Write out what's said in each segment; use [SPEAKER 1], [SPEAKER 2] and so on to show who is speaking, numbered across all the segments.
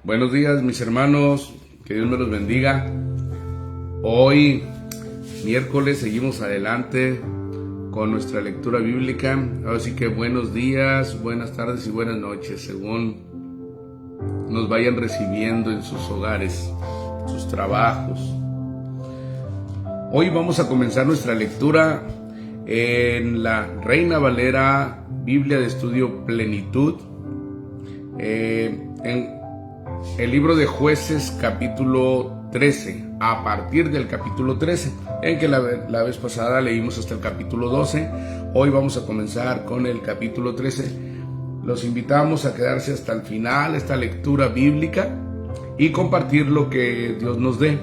[SPEAKER 1] Buenos días, mis hermanos, que Dios me los bendiga. Hoy, miércoles, seguimos adelante con nuestra lectura bíblica. Así que buenos días, buenas tardes y buenas noches, según nos vayan recibiendo en sus hogares, sus trabajos. Hoy vamos a comenzar nuestra lectura en la Reina Valera, Biblia de Estudio Plenitud, en el libro de Jueces, capítulo 13, a partir del capítulo 13, en que la vez pasada leímos hasta el capítulo 12. Hoy vamos a comenzar con el capítulo 13. Los invitamos a quedarse hasta el final, esta lectura bíblica, y compartir lo que Dios nos dé.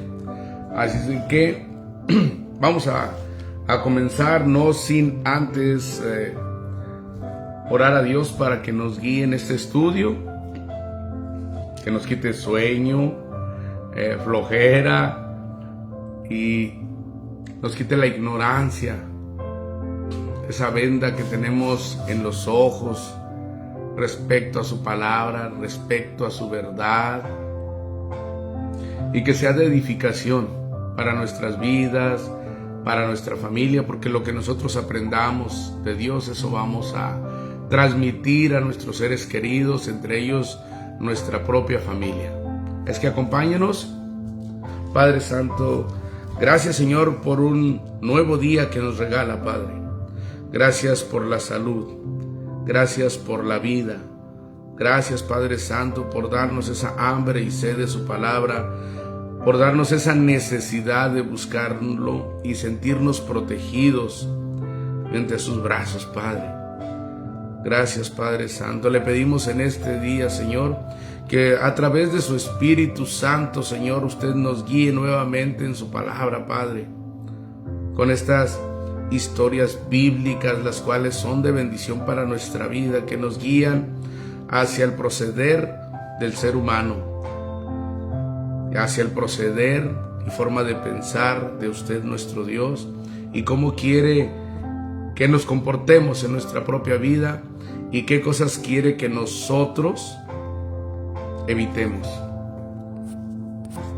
[SPEAKER 1] Así que vamos a comenzar, no sin antes orar a Dios para que nos guíe en este estudio, que nos quite sueño, flojera, y nos quite la ignorancia, esa venda que tenemos en los ojos respecto a su palabra, respecto a su verdad, y que sea de edificación para nuestras vidas, para nuestra familia, porque lo que nosotros aprendamos de Dios, eso vamos a transmitir a nuestros seres queridos, entre ellos nuestra propia familia. Es que acompáñenos. Padre Santo, gracias, Señor, por un nuevo día que nos regala, Padre. Gracias por la salud, gracias por la vida, gracias, Padre Santo, por darnos esa hambre y sed de su palabra, por darnos esa necesidad de buscarlo y sentirnos protegidos entre sus brazos, Padre. Gracias, Padre Santo. Le pedimos en este día, Señor, que a través de su Espíritu Santo, Señor, usted nos guíe nuevamente en su palabra, Padre, con estas historias bíblicas, las cuales son de bendición para nuestra vida, que nos guían hacia el proceder del ser humano, hacia el proceder y forma de pensar de usted, nuestro Dios, y cómo quiere que nos comportemos en nuestra propia vida y qué cosas quiere que nosotros evitemos.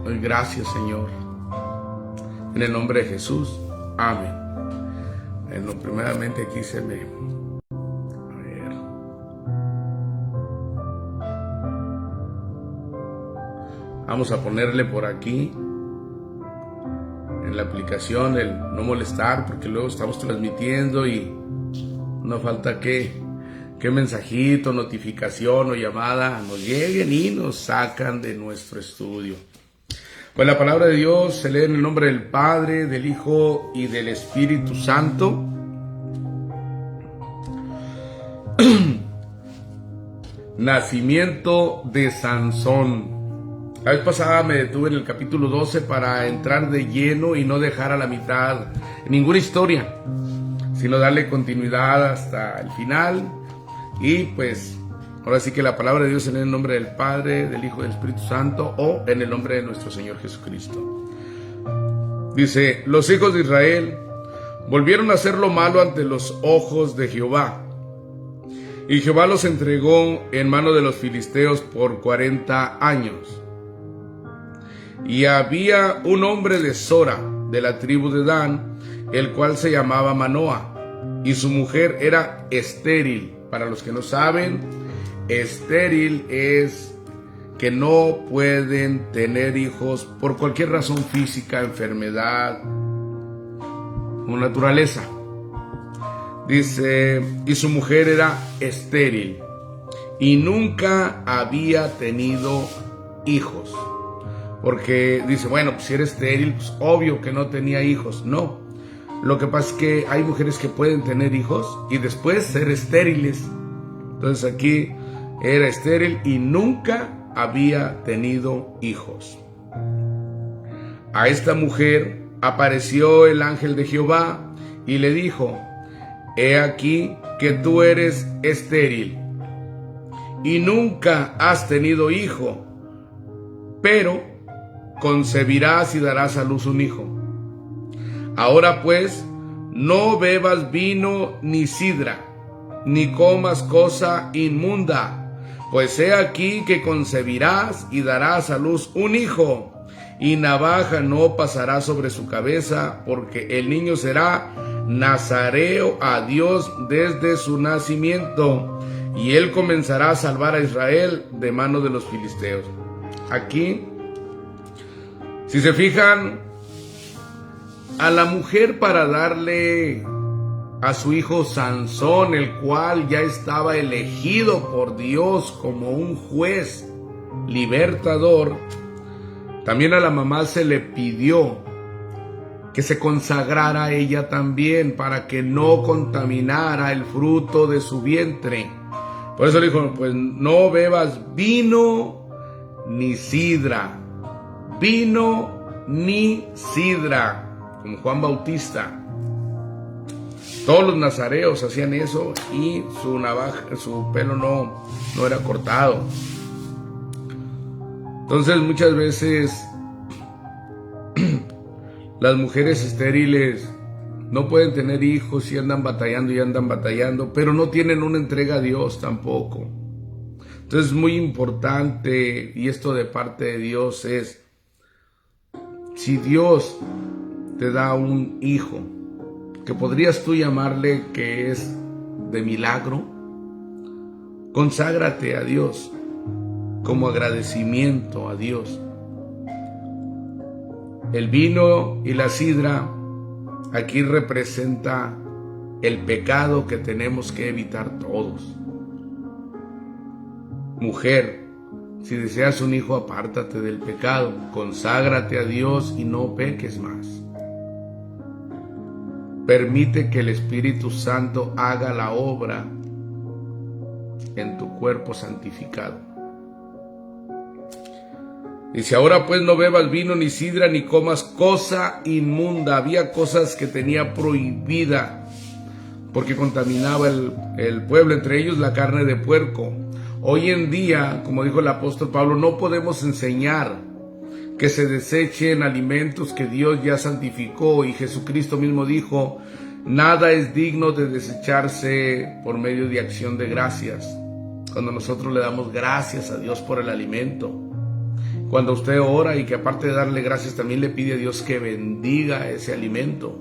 [SPEAKER 1] Doy gracias, Señor, en el nombre de Jesús. Amén. Bueno, primeramente aquí se me... A ver. Vamos a ponerle por aquí en la aplicación el no molestar, porque luego estamos transmitiendo y no falta que mensajito, notificación o llamada nos lleguen y nos sacan de nuestro estudio. Pues la palabra de Dios se lee en el nombre del Padre, del Hijo y del Espíritu Santo. Nacimiento de Sansón. La vez pasada me detuve en el capítulo 12 para entrar de lleno y no dejar a la mitad ninguna historia, sino darle continuidad hasta el final. Y pues ahora sí que la palabra de Dios en el nombre del Padre, del Hijo y del Espíritu Santo, o en el nombre de nuestro Señor Jesucristo. Dice: los hijos de Israel volvieron a hacer lo malo ante los ojos de Jehová, y Jehová los entregó en mano de los filisteos por 40 años. Y había un hombre de Sora, de la tribu de Dan, el cual se llamaba Manoa, y su mujer era estéril. Para los que no saben, estéril es que no pueden tener hijos por cualquier razón física, enfermedad o naturaleza. Dice, y su mujer era estéril y nunca había tenido hijos. Porque dice, bueno, pues si eres estéril, pues obvio que no tenía hijos. No. Lo que pasa es que hay mujeres que pueden tener hijos y después ser estériles. Entonces aquí era estéril y nunca había tenido hijos. A esta mujer apareció el ángel de Jehová y le dijo: he aquí que tú eres estéril y nunca has tenido hijo, pero concebirás y darás a luz un hijo. Ahora pues, no bebas vino ni sidra, ni comas cosa inmunda, Pues he aquí que concebirás y darás a luz un hijo, y navaja no pasará sobre su cabeza, porque el niño será nazareo a Dios desde su nacimiento, y él comenzará a salvar a Israel de mano de los filisteos. Aquí, si se fijan, a la mujer para darle a su hijo Sansón, el cual ya estaba elegido por Dios como un juez libertador, también a la mamá se le pidió que se consagrara a ella también para que no contaminara el fruto de su vientre. Por eso le dijo, pues no bebas vino ni sidra, vino ni sidra, como Juan Bautista. Todos los nazareos hacían eso y su navaja, su pelo no era cortado. Entonces muchas veces las mujeres estériles no pueden tener hijos y andan batallando, pero no tienen una entrega a Dios tampoco. Entonces es muy importante, y esto de parte de Dios es, si Dios te da un hijo, que podrías tú llamarle que es de milagro, conságrate a Dios como agradecimiento a Dios. El vino y la sidra aquí representa el pecado que tenemos que evitar todos. Mujer, si deseas un hijo, apártate del pecado, conságrate a Dios y no peques más. Permite que el Espíritu Santo haga la obra en tu cuerpo santificado. Dice, ahora pues no bebas vino ni sidra ni comas cosa inmunda. Había cosas que tenía prohibida porque contaminaba el pueblo, entre ellos la carne de puerco. Hoy en día, como dijo el apóstol Pablo, no podemos enseñar que se desechen alimentos que Dios ya santificó, y Jesucristo mismo dijo, nada es digno de desecharse por medio de acción de gracias. Cuando nosotros le damos gracias a Dios por el alimento, cuando usted ora y que aparte de darle gracias también le pide a Dios que bendiga ese alimento,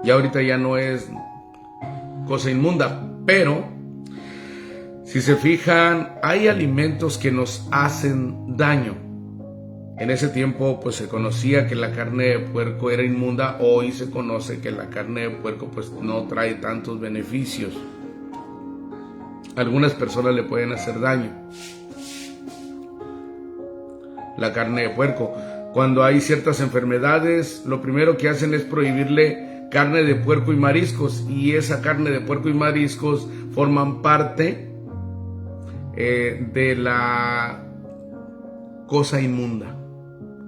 [SPEAKER 1] ya ahorita ya no es cosa inmunda. Pero si se fijan, hay alimentos que nos hacen daño. En ese tiempo pues se conocía que la carne de puerco era inmunda. Hoy se conoce que la carne de puerco pues no trae tantos beneficios. Algunas personas le pueden hacer daño la carne de puerco. Cuando hay ciertas enfermedades, lo primero que hacen es prohibirle carne de puerco y mariscos, y esa carne de puerco y mariscos forman parte de la cosa inmunda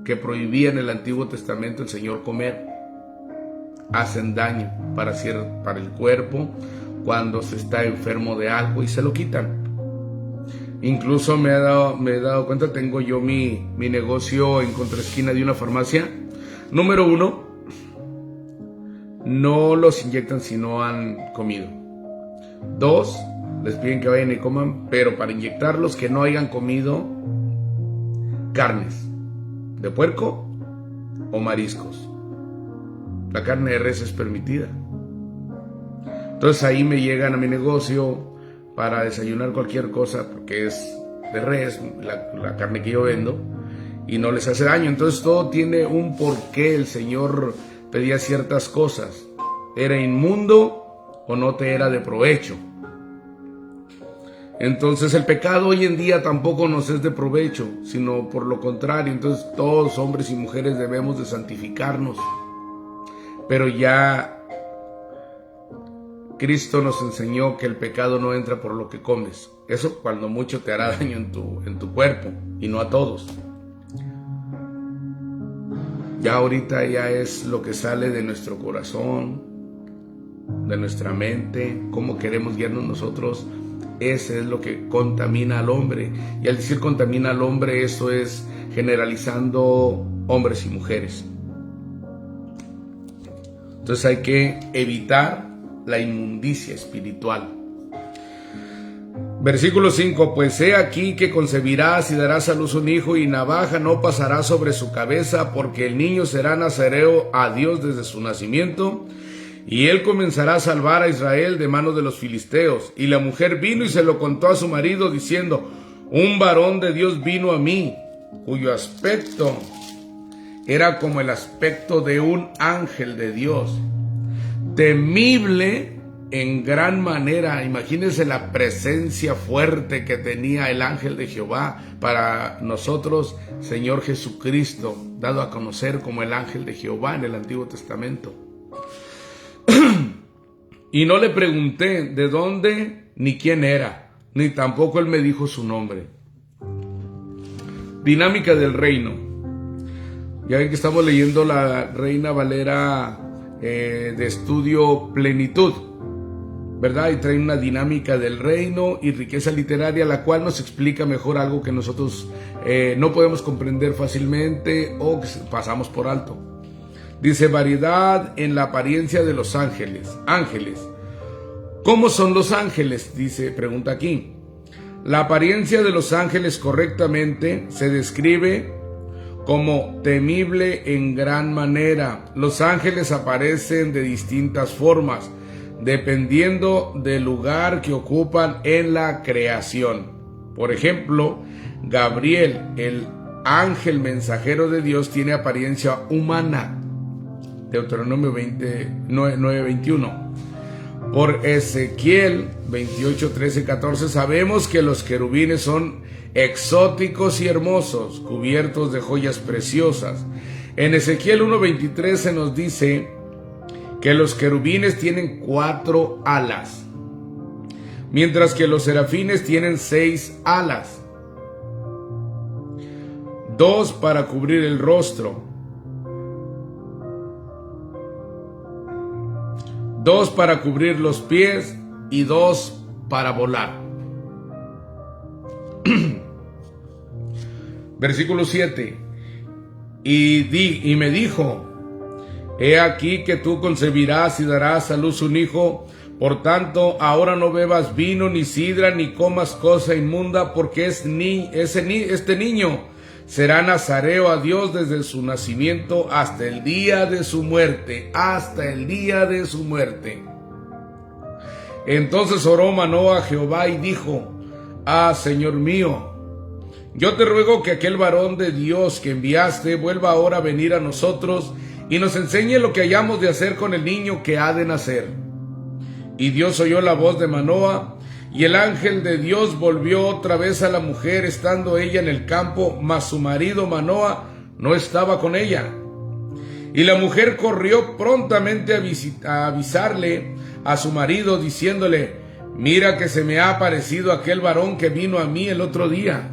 [SPEAKER 1] que prohibía en el Antiguo Testamento el Señor comer. Hacen daño para el cuerpo cuando se está enfermo de algo y se lo quitan. Incluso me he dado cuenta, tengo yo mi negocio en contraesquina de una farmacia. Número 1, no los inyectan si no han comido. 2, les piden que vayan y coman, pero para inyectarlos que no hayan comido carnes de puerco o mariscos. La carne de res es permitida. Entonces ahí me llegan a mi negocio para desayunar cualquier cosa, porque es de res, la carne que yo vendo, y no les hace daño. Entonces todo tiene un porqué. El Señor pedía ciertas cosas. ¿Era inmundo o no te era de provecho? Entonces el pecado hoy en día tampoco nos es de provecho, sino por lo contrario. Entonces todos, hombres y mujeres, debemos de santificarnos. Pero ya Cristo nos enseñó que el pecado no entra por lo que comes. Eso cuando mucho te hará daño en tu cuerpo, y no a todos. Ya ahorita ya es lo que sale de nuestro corazón, de nuestra mente, cómo queremos guiarnos nosotros. Ese es lo que contamina al hombre. Y al decir contamina al hombre, eso es generalizando hombres y mujeres. Entonces hay que evitar la inmundicia espiritual. Versículo 5, pues he aquí que concebirás y darás a luz un hijo, y navaja no pasará sobre su cabeza, porque el niño será nazareo a Dios desde su nacimiento, y él comenzará a salvar a Israel de manos de los filisteos. Y la mujer vino y se lo contó a su marido, diciendo, un varón de Dios vino a mí, cuyo aspecto era como el aspecto de un ángel de Dios, temible en gran manera. Imagínense la presencia fuerte que tenía el ángel de Jehová para nosotros, Señor Jesucristo, dado a conocer como el ángel de Jehová en el Antiguo Testamento. Y no le pregunté de dónde ni quién era, ni tampoco él me dijo su nombre. Dinámica del reino. Ya que estamos leyendo la Reina Valera de estudio Plenitud, ¿verdad? Y trae una dinámica del reino y riqueza literaria, la cual nos explica mejor algo que nosotros no podemos comprender fácilmente o que pasamos por alto. Dice, variedad en la apariencia de los ángeles. Ángeles. ¿Cómo son los ángeles? Dice, pregunta aquí. La apariencia de los ángeles correctamente se describe como temible en gran manera. Los ángeles aparecen de distintas formas, dependiendo del lugar que ocupan en la creación. Por ejemplo, Gabriel, el ángel mensajero de Dios, tiene apariencia humana. Deuteronomio 9:21. Por Ezequiel 28:13-14 sabemos que los querubines son exóticos y hermosos, cubiertos de joyas preciosas. En Ezequiel 1:23 se nos dice que los querubines tienen 4 alas, mientras que los serafines tienen 6 alas, 2 para cubrir el rostro, 2 para cubrir los pies y 2 para volar. Versículo 7. Y me dijo, he aquí que tú concebirás y darás a luz un hijo, por tanto ahora no bebas vino ni sidra ni comas cosa inmunda, porque este niño será nazareo a Dios desde su nacimiento hasta el día de su muerte, hasta el día de su muerte. Entonces oró Manoah a Jehová y dijo, Señor mío, yo te ruego que aquel varón de Dios que enviaste vuelva ahora a venir a nosotros y nos enseñe lo que hayamos de hacer con el niño que ha de nacer. Y Dios oyó la voz de Manoah, y el ángel de Dios volvió otra vez a la mujer, estando ella en el campo, mas su marido Manoah no estaba con ella. Y la mujer corrió prontamente a avisarle a su marido, diciéndole, mira que se me ha aparecido aquel varón que vino a mí el otro día.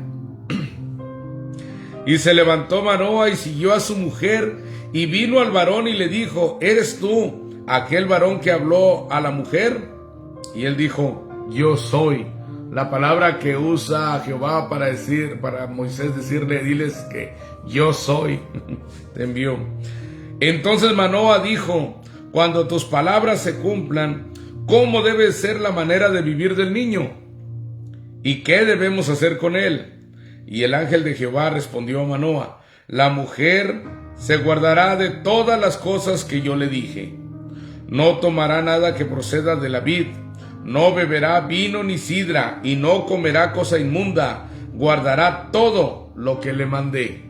[SPEAKER 1] Y se levantó Manoah y siguió a su mujer, y vino al varón y le dijo, ¿eres tú aquel varón que habló a la mujer? Y él dijo, yo soy. La palabra que usa Jehová para Moisés decirle, diles que yo soy, te envió. Entonces Manoah dijo, cuando tus palabras se cumplan, ¿cómo debe ser la manera de vivir del niño? ¿Y qué debemos hacer con él? Y el ángel de Jehová respondió a Manoah, la mujer se guardará de todas las cosas que yo le dije. No tomará nada que proceda de la vid, no beberá vino ni sidra, y no comerá cosa inmunda, guardará todo lo que le mandé.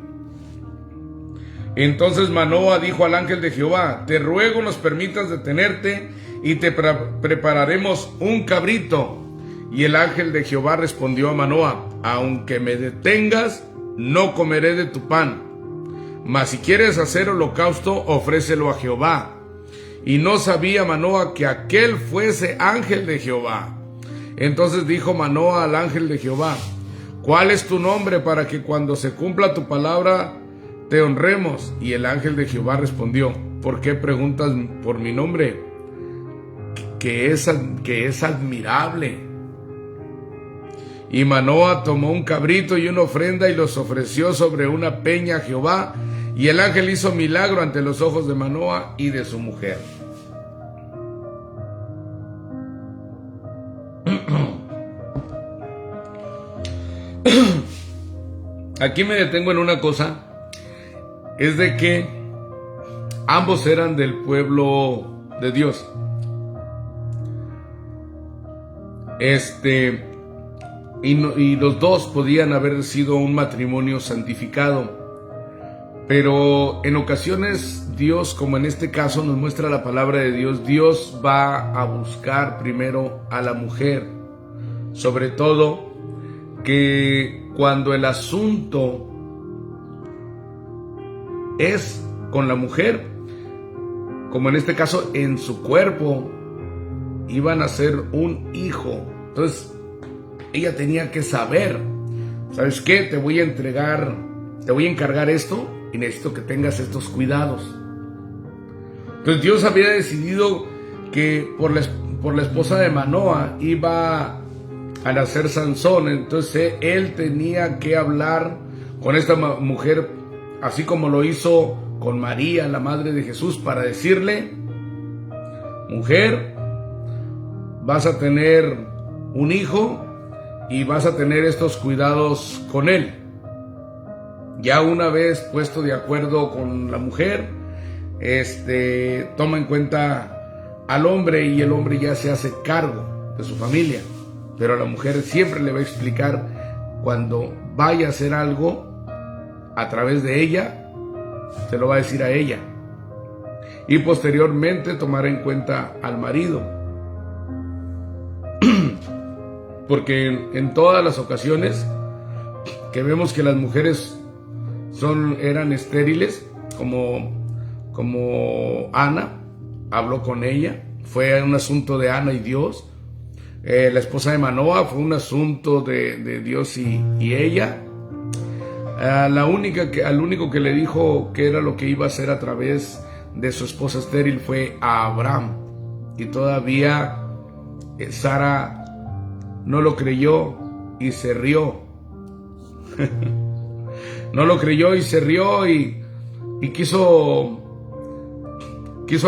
[SPEAKER 1] Entonces Manoah dijo al ángel de Jehová, te ruego nos permitas detenerte, y te prepararemos un cabrito. Y el ángel de Jehová respondió a Manoah, aunque me detengas, no comeré de tu pan. Mas si quieres hacer holocausto, ofrécelo a Jehová. Y no sabía Manoah que aquel fuese ángel de Jehová. Entonces dijo Manoah al ángel de Jehová, ¿cuál es tu nombre para que cuando se cumpla tu palabra te honremos? Y el ángel de Jehová respondió, ¿por qué preguntas por mi nombre? Que es admirable. Y Manoah tomó un cabrito y una ofrenda y los ofreció sobre una peña a Jehová, y el ángel hizo milagro ante los ojos de Manoah y de su mujer. Aquí me detengo en una cosa, es de que ambos eran del pueblo de Dios. Y los dos podían haber sido un matrimonio santificado. Pero en ocasiones Dios, como en este caso nos muestra la palabra de Dios, Dios va a buscar primero a la mujer. Sobre todo que cuando el asunto es con la mujer, como en este caso en su cuerpo, iban a ser un hijo. Entonces ella tenía que saber, ¿sabes qué? Te voy a encargar esto y necesito que tengas estos cuidados. Entonces Dios había decidido que por la esposa de Manoa iba a nacer Sansón. Entonces él tenía que hablar con esta mujer, así como lo hizo con María, la madre de Jesús, para decirle: mujer, vas a tener un hijo y vas a tener estos cuidados con él. Ya una vez puesto de acuerdo con la mujer, toma en cuenta al hombre y el hombre ya se hace cargo de su familia. Pero a la mujer siempre le va a explicar cuando vaya a hacer algo a través de ella, se lo va a decir a ella. Y posteriormente tomar en cuenta al marido. Porque en todas las ocasiones que vemos que las mujeres eran estériles, como Ana, habló con ella, fue un asunto de Ana y Dios. La esposa de Manoa fue un asunto de Dios y ella. Al único que le dijo que era lo que iba a hacer a través de su esposa estéril fue a Abraham. Y todavía Sara no lo creyó y se rió. No lo creyó y se rió y quiso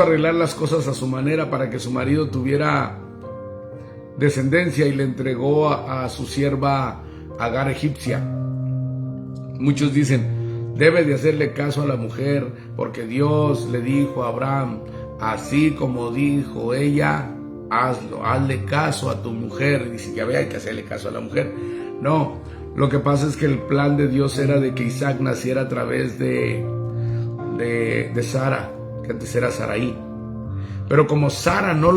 [SPEAKER 1] arreglar las cosas a su manera para que su marido tuviera descendencia, y le entregó a su sierva Agar egipcia. Muchos dicen: debe de hacerle caso a la mujer porque Dios le dijo a Abraham, así como dijo ella, hazlo, hazle caso a tu mujer. Y dice: ya ve, hay que hacerle caso a la mujer. No, lo que pasa es que el plan de Dios era de que Isaac naciera a través de Sara, que antes era Saraí. Pero como Saraí no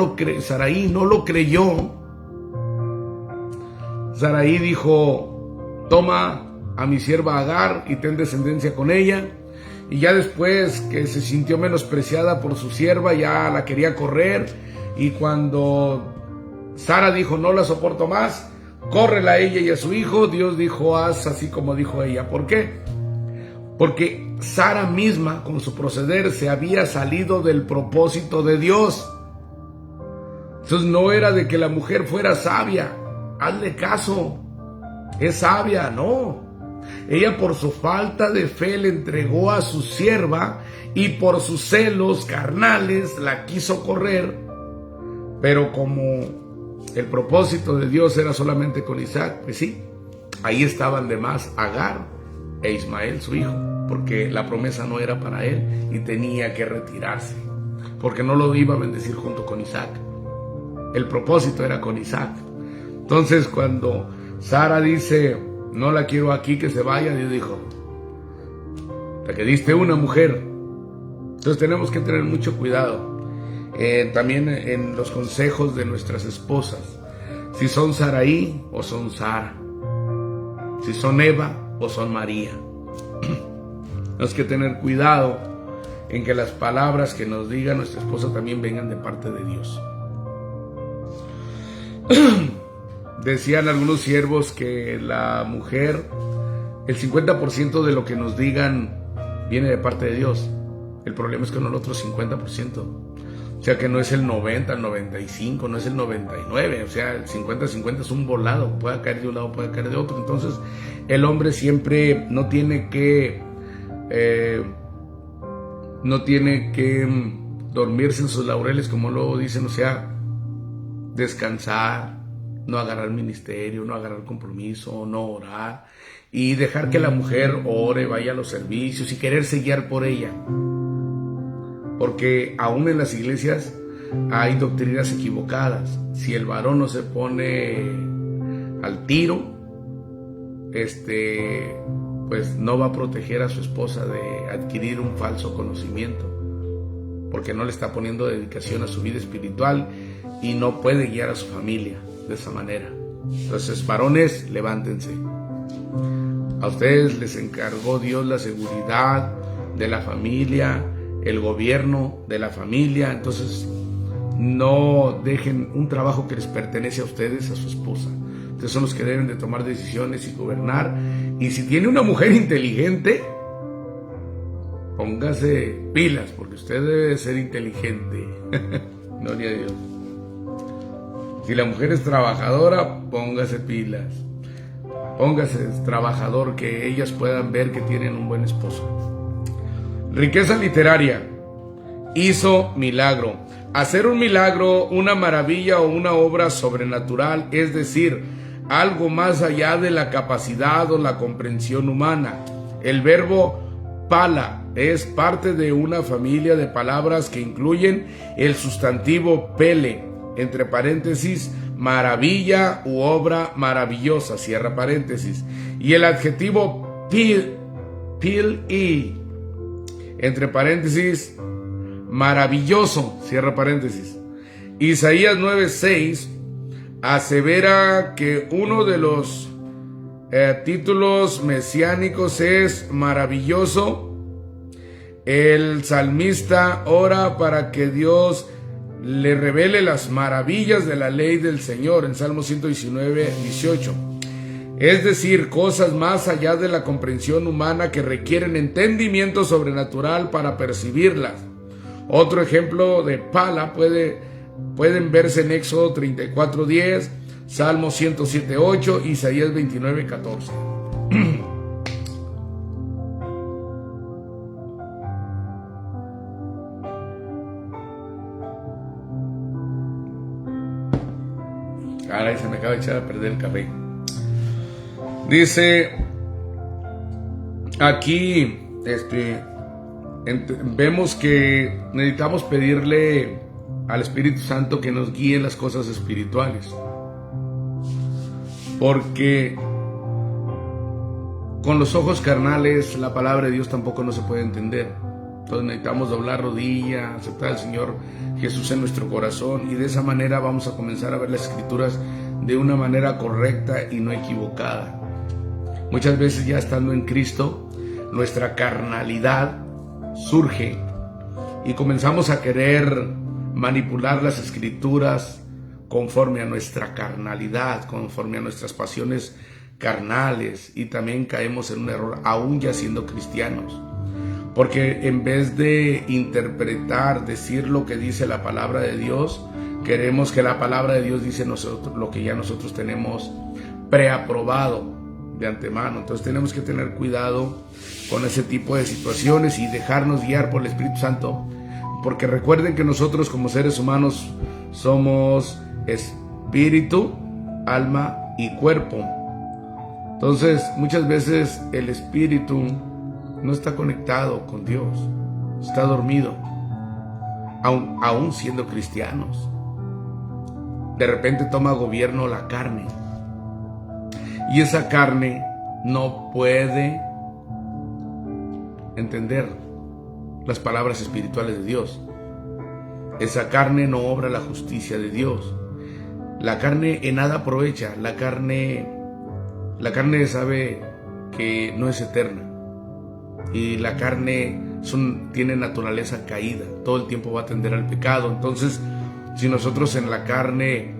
[SPEAKER 1] lo creyó, Saraí dijo: toma a mi sierva Agar y ten descendencia con ella. Y ya después, que se sintió menospreciada por su sierva, ya la quería correr. Y cuando Sara dijo: no la soporto más, córrela a ella y a su hijo, Dios dijo: haz así como dijo ella. ¿Por qué? Porque Sara misma, con su proceder, se había salido del propósito de Dios. Entonces no era de que la mujer fuera sabia, hazle caso, es sabia, no. Ella, por su falta de fe, le entregó a su sierva, y por sus celos carnales la quiso correr. Pero como el propósito de Dios era solamente con Isaac, pues sí, ahí estaban de más Agar e Ismael, su hijo, porque la promesa no era para él y tenía que retirarse, porque no lo iba a bendecir junto con Isaac. El propósito era con Isaac. Entonces, cuando Sara dice: no la quiero aquí, que se vaya, Dios dijo: te que diste una mujer. Entonces tenemos que tener mucho cuidado también en los consejos de nuestras esposas, si son Saraí o son Sara, si son Eva o son María. Tenemos que tener cuidado en que las palabras que nos diga nuestra esposa también vengan de parte de Dios. Decían algunos siervos que la mujer, el 50% de lo que nos digan viene de parte de Dios. El problema es que no el otro 50%. O sea, que no es el 90, el 95, no es el 99. O sea, el 50-50 es un volado. Puede caer de un lado, puede caer de otro. Entonces, el hombre siempre no tiene que dormirse en sus laureles, como luego dicen. O sea, descansar, no agarrar ministerio, no agarrar compromiso, no orar y dejar que la mujer ore, vaya a los servicios y quererse guiar por ella. Porque aún en las iglesias hay doctrinas equivocadas. Si el varón no se pone al tiro, pues no va a proteger a su esposa de adquirir un falso conocimiento, porque no le está poniendo dedicación a su vida espiritual y no puede guiar a su familia de esa manera. Entonces, varones, levántense. A ustedes les encargó Dios la seguridad de la familia, el gobierno de la familia. Entonces, no dejen un trabajo que les pertenece a ustedes, a su esposa. Ustedes son los que deben de tomar decisiones y gobernar. Y si tiene una mujer inteligente, póngase pilas, porque usted debe ser inteligente. Gloria a Dios. Si la mujer es trabajadora, póngase pilas. Póngase trabajador, que ellas puedan ver que tienen un buen esposo. Riqueza literaria. Hizo milagro. Hacer un milagro, una maravilla o una obra sobrenatural, es decir, algo más allá de la capacidad o la comprensión humana. El verbo pala es parte de una familia de palabras que incluyen el sustantivo pele, entre paréntesis, maravilla u obra maravillosa, cierra paréntesis, y el adjetivo pil-i, entre paréntesis, maravilloso, cierra paréntesis. Isaías 9:6 asevera que uno de los títulos mesiánicos es maravilloso. El salmista ora para que Dios le revele las maravillas de la ley del Señor en Salmo 119:18. Es decir, cosas más allá de la comprensión humana que requieren entendimiento sobrenatural para percibirlas. Otro ejemplo de pala pueden verse en Éxodo 34:10, Salmo 107:8, Isaías 29:14. Caray, se me acaba de echar a perder el café. Dice aquí, vemos que necesitamos pedirle al Espíritu Santo que nos guíe en las cosas espirituales, porque con los ojos carnales la palabra de Dios tampoco no se puede entender. Entonces necesitamos doblar rodilla, aceptar al Señor Jesús en nuestro corazón, y de esa manera vamos a comenzar a ver las Escrituras de una manera correcta y no equivocada. Muchas veces, ya estando en Cristo, nuestra carnalidad surge y comenzamos a querer manipular las Escrituras conforme a nuestra carnalidad, conforme a nuestras pasiones carnales, y también caemos en un error aún ya siendo cristianos, porque en vez de interpretar, decir lo que dice la palabra de Dios, queremos que la palabra de Dios dice nosotros lo que ya nosotros tenemos preaprobado de antemano. Entonces tenemos que tener cuidado con ese tipo de situaciones y dejarnos guiar por el Espíritu Santo, porque recuerden que nosotros como seres humanos somos espíritu, alma y cuerpo. Entonces muchas veces el espíritu no está conectado con Dios, está dormido, aún siendo cristianos. De repente toma gobierno la carne, y esa carne no puede entender las palabras espirituales de Dios. Esa carne no obra la justicia de Dios. La carne en nada aprovecha. La carne sabe que no es eterna, y la carne tiene naturaleza caída, todo el tiempo va a tender al pecado. Entonces, si nosotros en la carne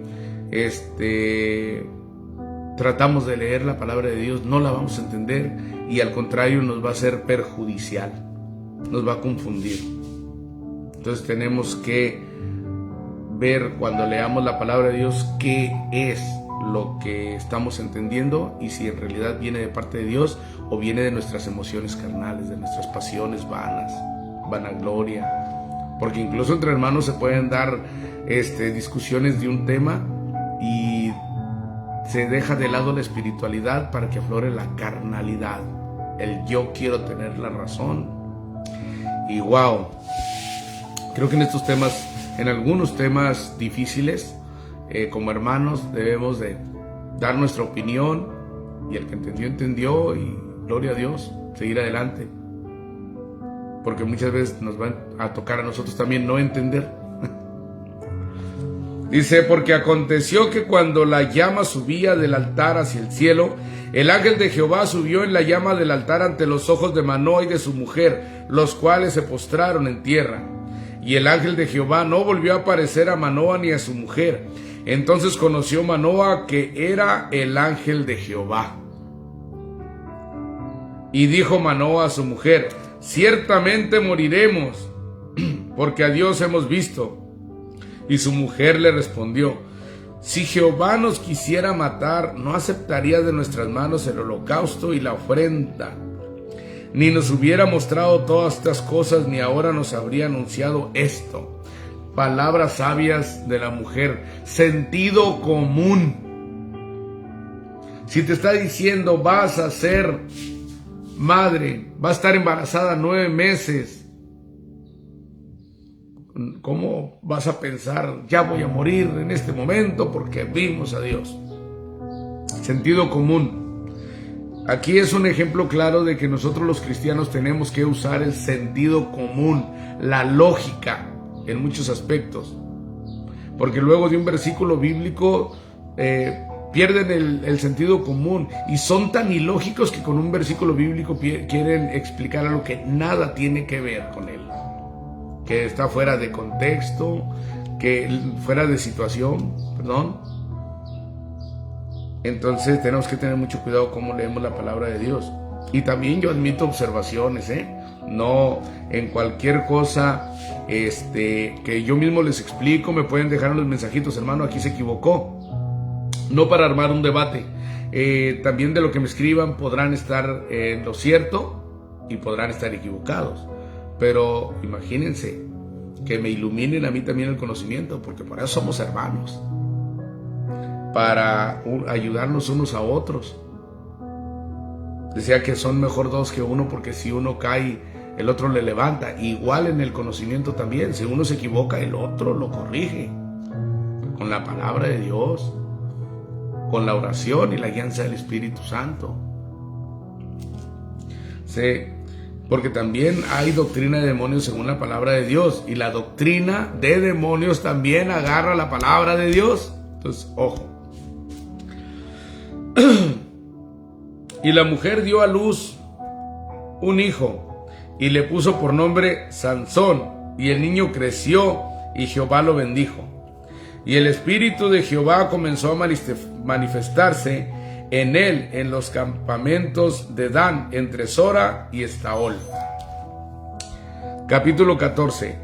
[SPEAKER 1] tratamos de leer la palabra de Dios, no la vamos a entender, y al contrario nos va a ser perjudicial, nos va a confundir. Entonces tenemos que ver, cuando leamos la palabra de Dios, qué es lo que estamos entendiendo, y si en realidad viene de parte de Dios o viene de nuestras emociones carnales, de nuestras pasiones vanas, vanagloria. Porque incluso entre hermanos se pueden dar discusiones de un tema, y se deja de lado la espiritualidad para que aflore la carnalidad. El yo quiero tener la razón. Y wow, creo que en estos temas, en algunos temas difíciles, como hermanos debemos de dar nuestra opinión, y el que entendió, entendió, y gloria a Dios, seguir adelante, porque muchas veces nos va a tocar a nosotros también no entender. Dice, porque aconteció que cuando la llama subía del altar hacia el cielo, el ángel de Jehová subió en la llama del altar ante los ojos de Manoa y de su mujer, los cuales se postraron en tierra. Y el ángel de Jehová no volvió a aparecer a Manoa ni a su mujer. Entonces conoció Manoa que era el ángel de Jehová. Y dijo Manoa a su mujer, ciertamente moriremos, porque a Dios hemos visto. Y su mujer le respondió, si Jehová nos quisiera matar, no aceptaría de nuestras manos el holocausto y la ofrenda, ni nos hubiera mostrado todas estas cosas, ni ahora nos habría anunciado esto. Palabras sabias de la mujer, sentido común. Si te está diciendo vas a ser madre, vas a estar embarazada 9 meses, ¿cómo vas a pensar ya voy a morir en este momento porque vimos a Dios? Sentido común. Aquí es un ejemplo claro de que nosotros los cristianos tenemos que usar el sentido común, la lógica en muchos aspectos, porque luego de un versículo bíblico pierden el sentido común y son tan ilógicos que con un versículo bíblico quieren explicar algo que nada tiene que ver con él, que está fuera de contexto, que fuera de situación, Entonces tenemos que tener mucho cuidado cómo leemos la palabra de Dios. Y también yo admito observaciones, no en cualquier cosa que yo mismo les explico, me pueden dejar en los mensajitos, hermano, aquí se equivocó. No para armar un debate. También de lo que me escriban podrán estar en lo cierto y podrán estar equivocados. Pero imagínense que me iluminen a mí también el conocimiento, porque para eso somos hermanos, para ayudarnos unos a otros. Decía que son mejor 2 que 1, porque si uno cae, el otro le levanta. Igual en el conocimiento también, si uno se equivoca, el otro lo corrige con la palabra de Dios, con la oración y la guianza del Espíritu Santo. Sí, porque también hay doctrina de demonios según la palabra de Dios, y la doctrina de demonios también agarra la palabra de Dios. Entonces, ojo. Y la mujer dio a luz un hijo y le puso por nombre Sansón, y el niño creció y Jehová lo bendijo. Y el espíritu de Jehová comenzó a manifestarse en él en los campamentos de Dan, entre Sora y Estaol. Capítulo 14.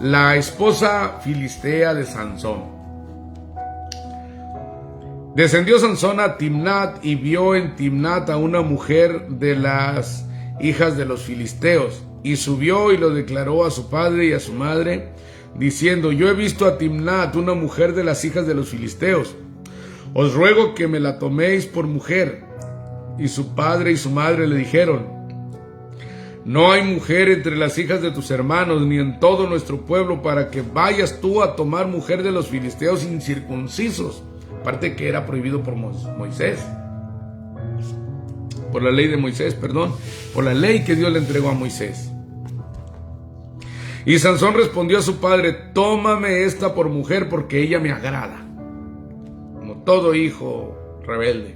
[SPEAKER 1] La esposa filistea de Sansón. Descendió Sansón a Timnat y vio en Timnat a una mujer de las hijas de los filisteos, y subió y lo declaró a su padre y a su madre, diciendo, yo he visto a Timnat, una mujer de las hijas de los filisteos, os ruego que me la toméis por mujer. Y su padre y su madre le dijeron, no hay mujer entre las hijas de tus hermanos, ni en todo nuestro pueblo, para que vayas tú a tomar mujer de los filisteos incircuncisos. Aparte que era prohibido por Moisés, por la ley de Moisés, por la ley que Dios le entregó a Moisés. Y Sansón respondió a su padre, tómame esta por mujer, porque ella me agrada, como todo hijo rebelde.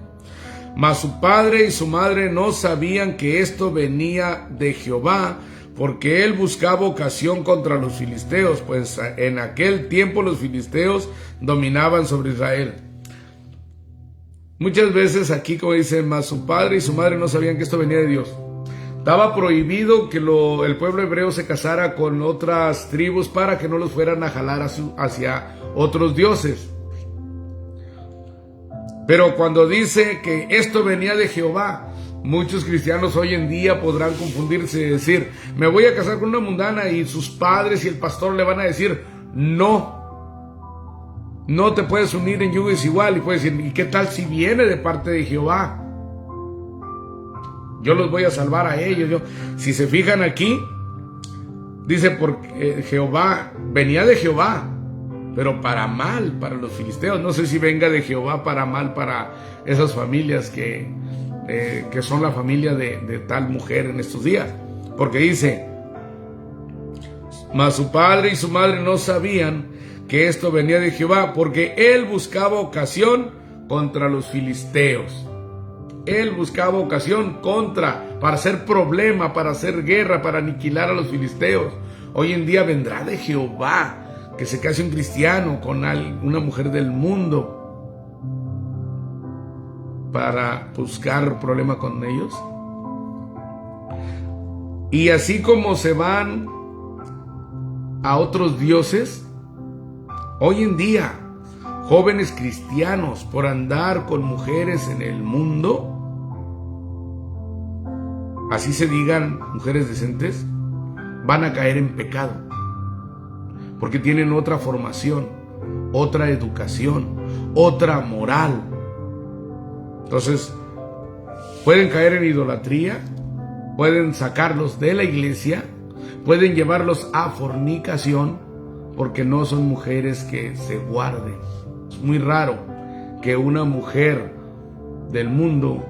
[SPEAKER 1] Mas su padre y su madre no sabían que esto venía de Jehová, porque él buscaba ocasión contra los filisteos, pues en aquel tiempo los filisteos dominaban sobre Israel. Muchas veces aquí, como dice, mas su padre y su madre no sabían que esto venía de Dios. Estaba prohibido que el pueblo hebreo se casara con otras tribus para que no los fueran a jalar hacia otros dioses. Pero cuando dice que esto venía de Jehová, muchos cristianos hoy en día podrán confundirse y decir, me voy a casar con una mundana, y sus padres y el pastor le van a decir, no No te puedes unir en yugo desigual. Y puedes decir, ¿y qué tal si viene de parte de Jehová? Yo los voy a salvar a ellos. Si se fijan aquí, dice, porque Jehová, venía de Jehová, pero para mal para los filisteos. No sé si venga de Jehová para mal para esas familias que son la familia de tal mujer en estos días. Porque dice, mas su padre y su madre no sabían que esto venía de Jehová, porque él buscaba ocasión contra los filisteos. Él buscaba ocasión para hacer problema, para hacer guerra, para aniquilar a los filisteos. Hoy en día vendrá de Jehová que se case un cristiano con una mujer del mundo para buscar problema con ellos. Y así como se van a otros dioses, hoy en día jóvenes cristianos, por andar con mujeres en el mundo, así se digan mujeres decentes, van a caer en pecado, porque tienen otra formación, otra educación, otra moral. Entonces, pueden caer en idolatría, pueden sacarlos de la iglesia, pueden llevarlos a fornicación, porque no son mujeres que se guarden. Es muy raro que una mujer del mundo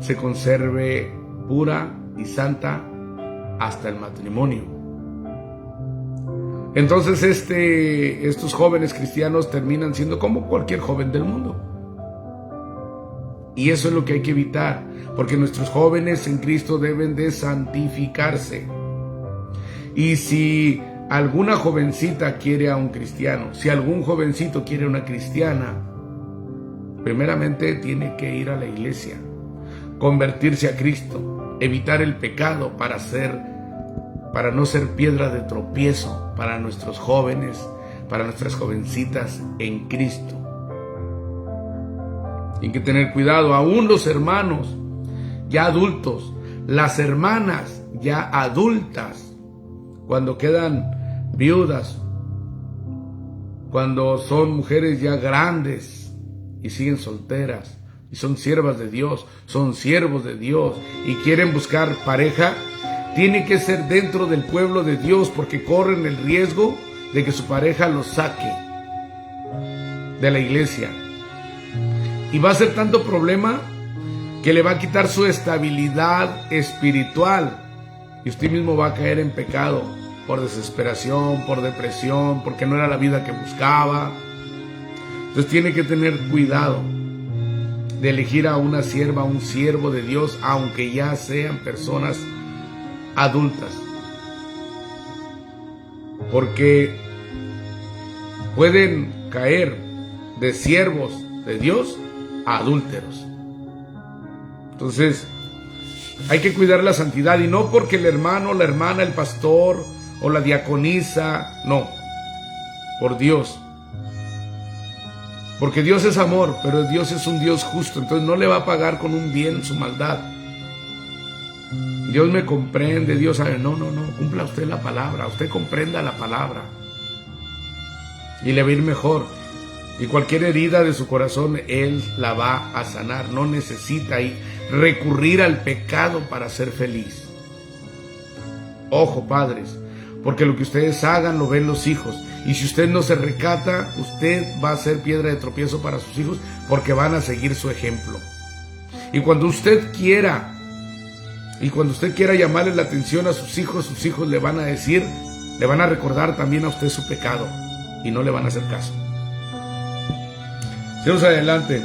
[SPEAKER 1] se conserve pura y santa hasta el matrimonio. Entonces estos jóvenes cristianos terminan siendo como cualquier joven del mundo. Y eso es lo que hay que evitar, porque nuestros jóvenes en Cristo deben de santificarse. Y si alguna jovencita quiere a un cristiano, si algún jovencito quiere a una cristiana, primeramente tiene que ir a la iglesia, convertirse a Cristo, evitar el pecado para no ser piedra de tropiezo para nuestros jóvenes, para nuestras jovencitas en Cristo. Hay que tener cuidado, aún los hermanos ya adultos, las hermanas ya adultas, cuando quedan viudas, cuando son mujeres ya grandes y siguen solteras y son siervas de Dios, son siervos de Dios y quieren buscar pareja, tiene que ser dentro del pueblo de Dios, porque corren el riesgo de que su pareja los saque de la iglesia. Y va a ser tanto problema que le va a quitar su estabilidad espiritual. Y usted mismo va a caer en pecado por desesperación, por depresión, porque no era la vida que buscaba. Entonces tiene que tener cuidado de elegir a una sierva, a un siervo de Dios, aunque ya sean personas adultas. Porque pueden caer de siervos de Dios a adúlteros. Entonces hay que cuidar la santidad, y no porque el hermano, la hermana, el pastor o la diaconisa, no, por Dios, porque Dios es amor, pero Dios es un Dios justo, entonces no le va a pagar con un bien su maldad. Dios me comprende, Dios sabe, no, cumpla usted la palabra, usted comprenda la palabra y le va a ir mejor. Y cualquier herida de su corazón, Él la va a sanar. No necesita recurrir al pecado para ser feliz. Ojo, padres, porque lo que ustedes hagan lo ven los hijos. Y si usted no se recata, usted va a ser piedra de tropiezo para sus hijos, porque van a seguir su ejemplo. Y cuando usted quiera llamarle la atención a sus hijos le van a decir, le van a recordar también a usted su pecado, y no le van a hacer caso. Seguimos adelante.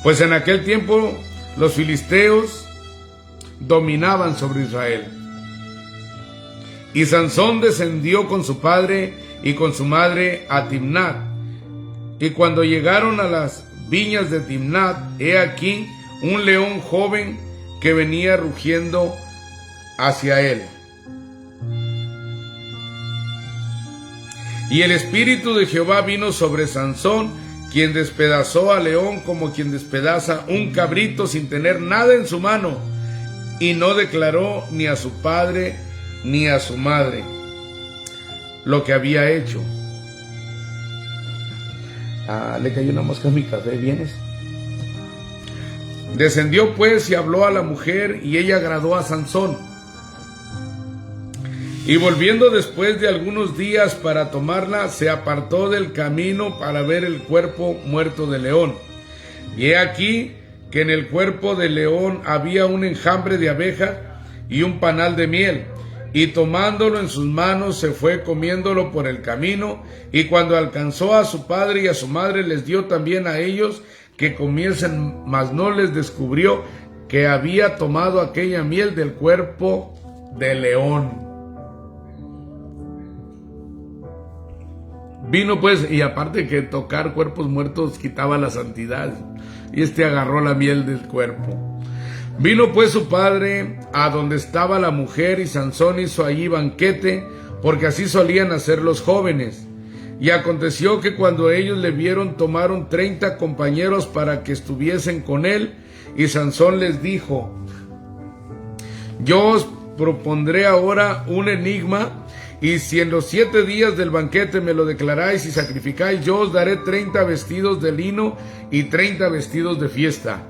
[SPEAKER 1] Pues en aquel tiempo los filisteos dominaban sobre Israel. Y Sansón descendió con su padre y con su madre a Timnat. Y cuando llegaron a las viñas de Timnat, he aquí un león joven que venía rugiendo hacia él. Y el espíritu de Jehová vino sobre Sansón, quien despedazó al león como quien despedaza un cabrito sin tener nada en su mano, y no declaró ni a su padre ni a su madre lo que había hecho. Le cayó una mosca a mi café, ¿vienes? Descendió pues y habló a la mujer, y ella agradó a Sansón. Y volviendo después de algunos días para tomarla, se apartó del camino para ver el cuerpo muerto de león. Y he aquí que en el cuerpo del león había un enjambre de abeja y un panal de miel. Y tomándolo en sus manos se fue comiéndolo por el camino, y cuando alcanzó a su padre y a su madre les dio también a ellos que comiesen, mas no les descubrió que había tomado aquella miel del cuerpo del león. Vino pues, y aparte que tocar cuerpos muertos quitaba la santidad, y agarró la miel del cuerpo. Vino pues su padre a donde estaba la mujer, y Sansón hizo allí banquete, porque así solían hacer los jóvenes. Y aconteció que cuando ellos le vieron, tomaron 30 compañeros para que estuviesen con él, y Sansón les dijo: yo os propondré ahora un enigma, y si en los 7 días del banquete me lo declaráis y sacrificáis, yo os daré 30 vestidos de lino y 30 vestidos de fiesta.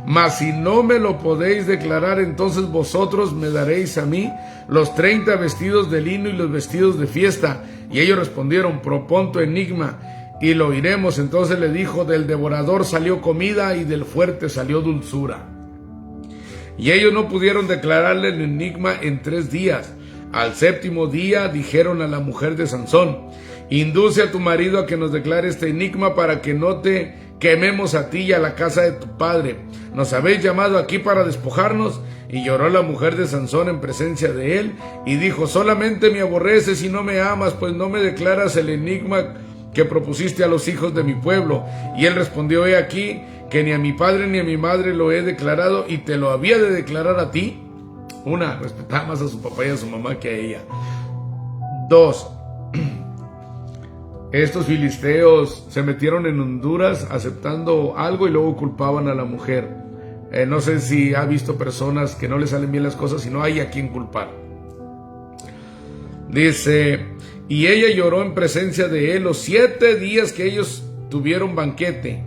[SPEAKER 1] Mas si no me lo podéis declarar, entonces vosotros me daréis a mí los 30 vestidos de lino y los vestidos de fiesta. Y ellos respondieron: propón tu enigma y lo oiremos. Entonces le dijo: del devorador salió comida y del fuerte salió dulzura. Y ellos no pudieron declararle el enigma en 3 días. Al 7º día dijeron a la mujer de Sansón: induce a tu marido a que nos declare este enigma, para que no te quememos a ti y a la casa de tu padre. Nos habéis llamado aquí para despojarnos. Y lloró la mujer de Sansón en presencia de él, y dijo: solamente me aborreces y no me amas, pues no me declaras el enigma que propusiste a los hijos de mi pueblo. Y él respondió: he aquí que ni a mi padre ni a mi madre lo he declarado, y te lo había de declarar a ti. 1, respetaba más a su papá y a su mamá que a ella. 2, estos filisteos se metieron en Honduras aceptando algo y luego culpaban a la mujer. No sé si ha visto personas que no le salen bien las cosas y no hay a quien culpar. Dice: y ella lloró en presencia de él los 7 días que ellos tuvieron banquete.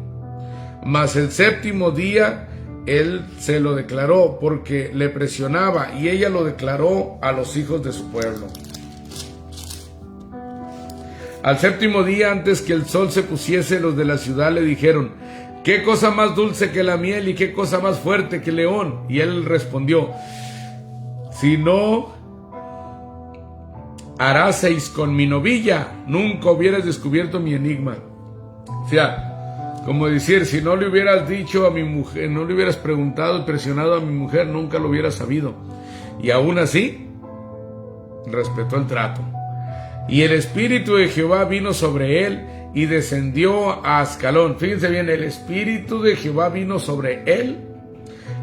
[SPEAKER 1] Mas el 7º día él se lo declaró, porque le presionaba, y ella lo declaró a los hijos de su pueblo. Al 7º día, antes que el sol se pusiese, los de la ciudad le dijeron: ¿qué cosa más dulce que la miel y qué cosa más fuerte que el león? Y él respondió: si no haraseis con mi novilla, nunca hubieras descubierto mi enigma. O sea, como decir, si no le hubieras dicho a mi mujer, no le hubieras preguntado y presionado a mi mujer, nunca lo hubieras sabido. Y aún así, respetó el trato. Y el Espíritu de Jehová vino sobre él y descendió a Ascalón. Fíjense bien, el Espíritu de Jehová vino sobre él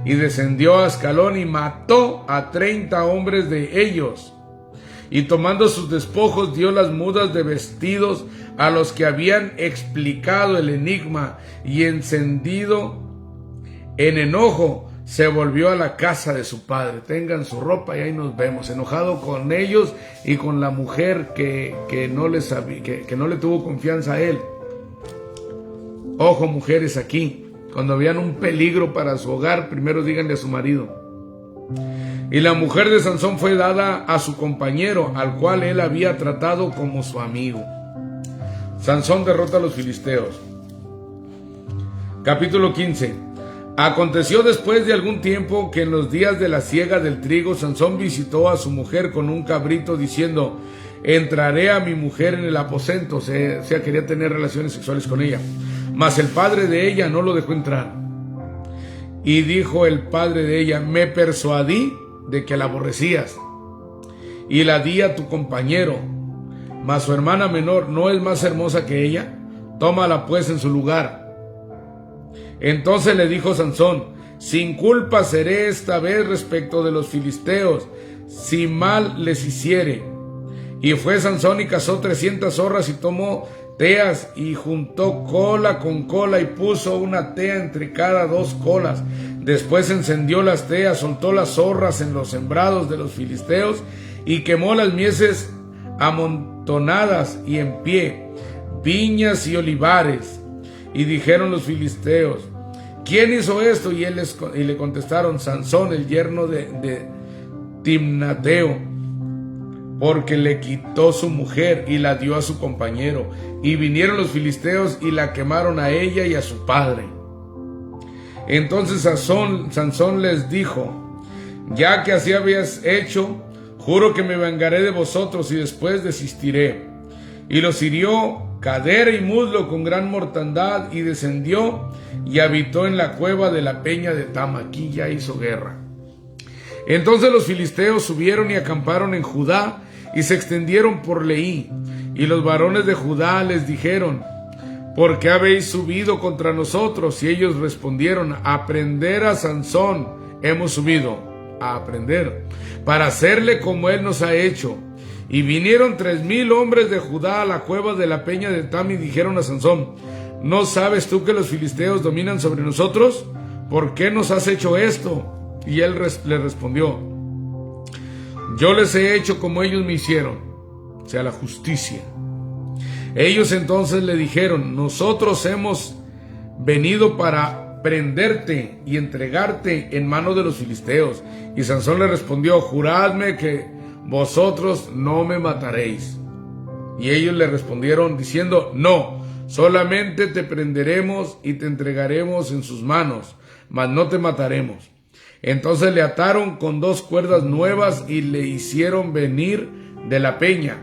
[SPEAKER 1] y descendió a Ascalón y mató a 30 hombres de ellos. Y tomando sus despojos, dio las mudas de vestidos a los que habían explicado el enigma, y encendido en enojo se volvió a la casa de su padre. Tengan su ropa y ahí nos vemos. Enojado con ellos y con la mujer que no le tuvo confianza a él. Ojo, mujeres, aquí, cuando vean un peligro para su hogar, primero díganle a su marido. Y la mujer de Sansón fue dada a su compañero, al cual él había tratado como su amigo. Sansón derrota a los filisteos. Capítulo 15. Aconteció después de algún tiempo que en los días de la siega del trigo, Sansón visitó a su mujer con un cabrito, diciendo: entraré a mi mujer en el aposento. O sea, quería tener relaciones sexuales con ella. Mas el padre de ella no lo dejó entrar. Y dijo el padre de ella: me persuadí de que la aborrecías, y la di a tu compañero. Mas su hermana menor no es más hermosa que ella. Tómala pues en su lugar. Entonces le dijo Sansón: sin culpa seré esta vez respecto de los filisteos, si mal les hiciere. Y fue Sansón y cazó 300 zorras y tomó teas y juntó cola con cola y puso una tea entre cada 2 colas. Después encendió las teas, soltó las zorras en los sembrados de los filisteos y quemó las mieses amontonadas y en pie. viñas y olivares. Y dijeron los filisteos: ¿quién hizo esto? Y le contestaron: Sansón, el yerno de Timnateo, porque le quitó su mujer y la dio a su compañero. Y vinieron los filisteos y la quemaron a ella y a su padre. Entonces Sansón les dijo: ya que así habéis hecho, juro que me vengaré de vosotros y después desistiré. Y los hirió cadera y muslo con gran mortandad, y descendió y habitó en la cueva de la peña de Tam. Aquí ya hizo guerra. Entonces los filisteos subieron y acamparon en Judá y se extendieron por Leí. Y los varones de Judá les dijeron: ¿por qué habéis subido contra nosotros? Y ellos respondieron: a prender a Sansón hemos subido, a aprender, para hacerle como él nos ha hecho. Y vinieron 3,000 hombres de Judá a la cueva de la peña de Tam y dijeron a Sansón: ¿no sabes tú que los filisteos dominan sobre nosotros? ¿Por qué nos has hecho esto? Y él le respondió: yo les he hecho como ellos me hicieron, o sea, la justicia. Ellos entonces le dijeron: nosotros hemos venido para prenderte y entregarte en mano de los filisteos. Y Sansón le respondió: juradme que vosotros no me mataréis. Y ellos le respondieron diciendo: no, solamente te prenderemos y te entregaremos en sus manos, mas no te mataremos. Entonces le ataron con 2 cuerdas nuevas y le hicieron venir de la peña.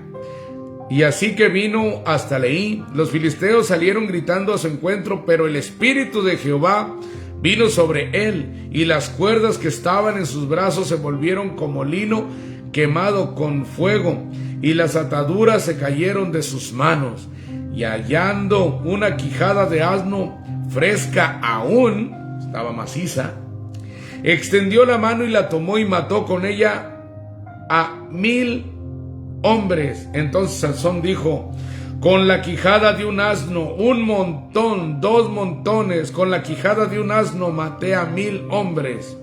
[SPEAKER 1] Y así que vino hasta Leí. Los filisteos salieron gritando a su encuentro, pero el Espíritu de Jehová vino sobre él, y las cuerdas que estaban en sus brazos se volvieron como lino quemado con fuego, y las ataduras se cayeron de sus manos. Y hallando una quijada de asno fresca aún, estaba maciza, extendió la mano y la tomó y mató con ella a 1,000 hombres. Entonces Sansón dijo: con la quijada de un asno, 1 montón, 2 montones, con la quijada de un asno maté a 1,000 hombres.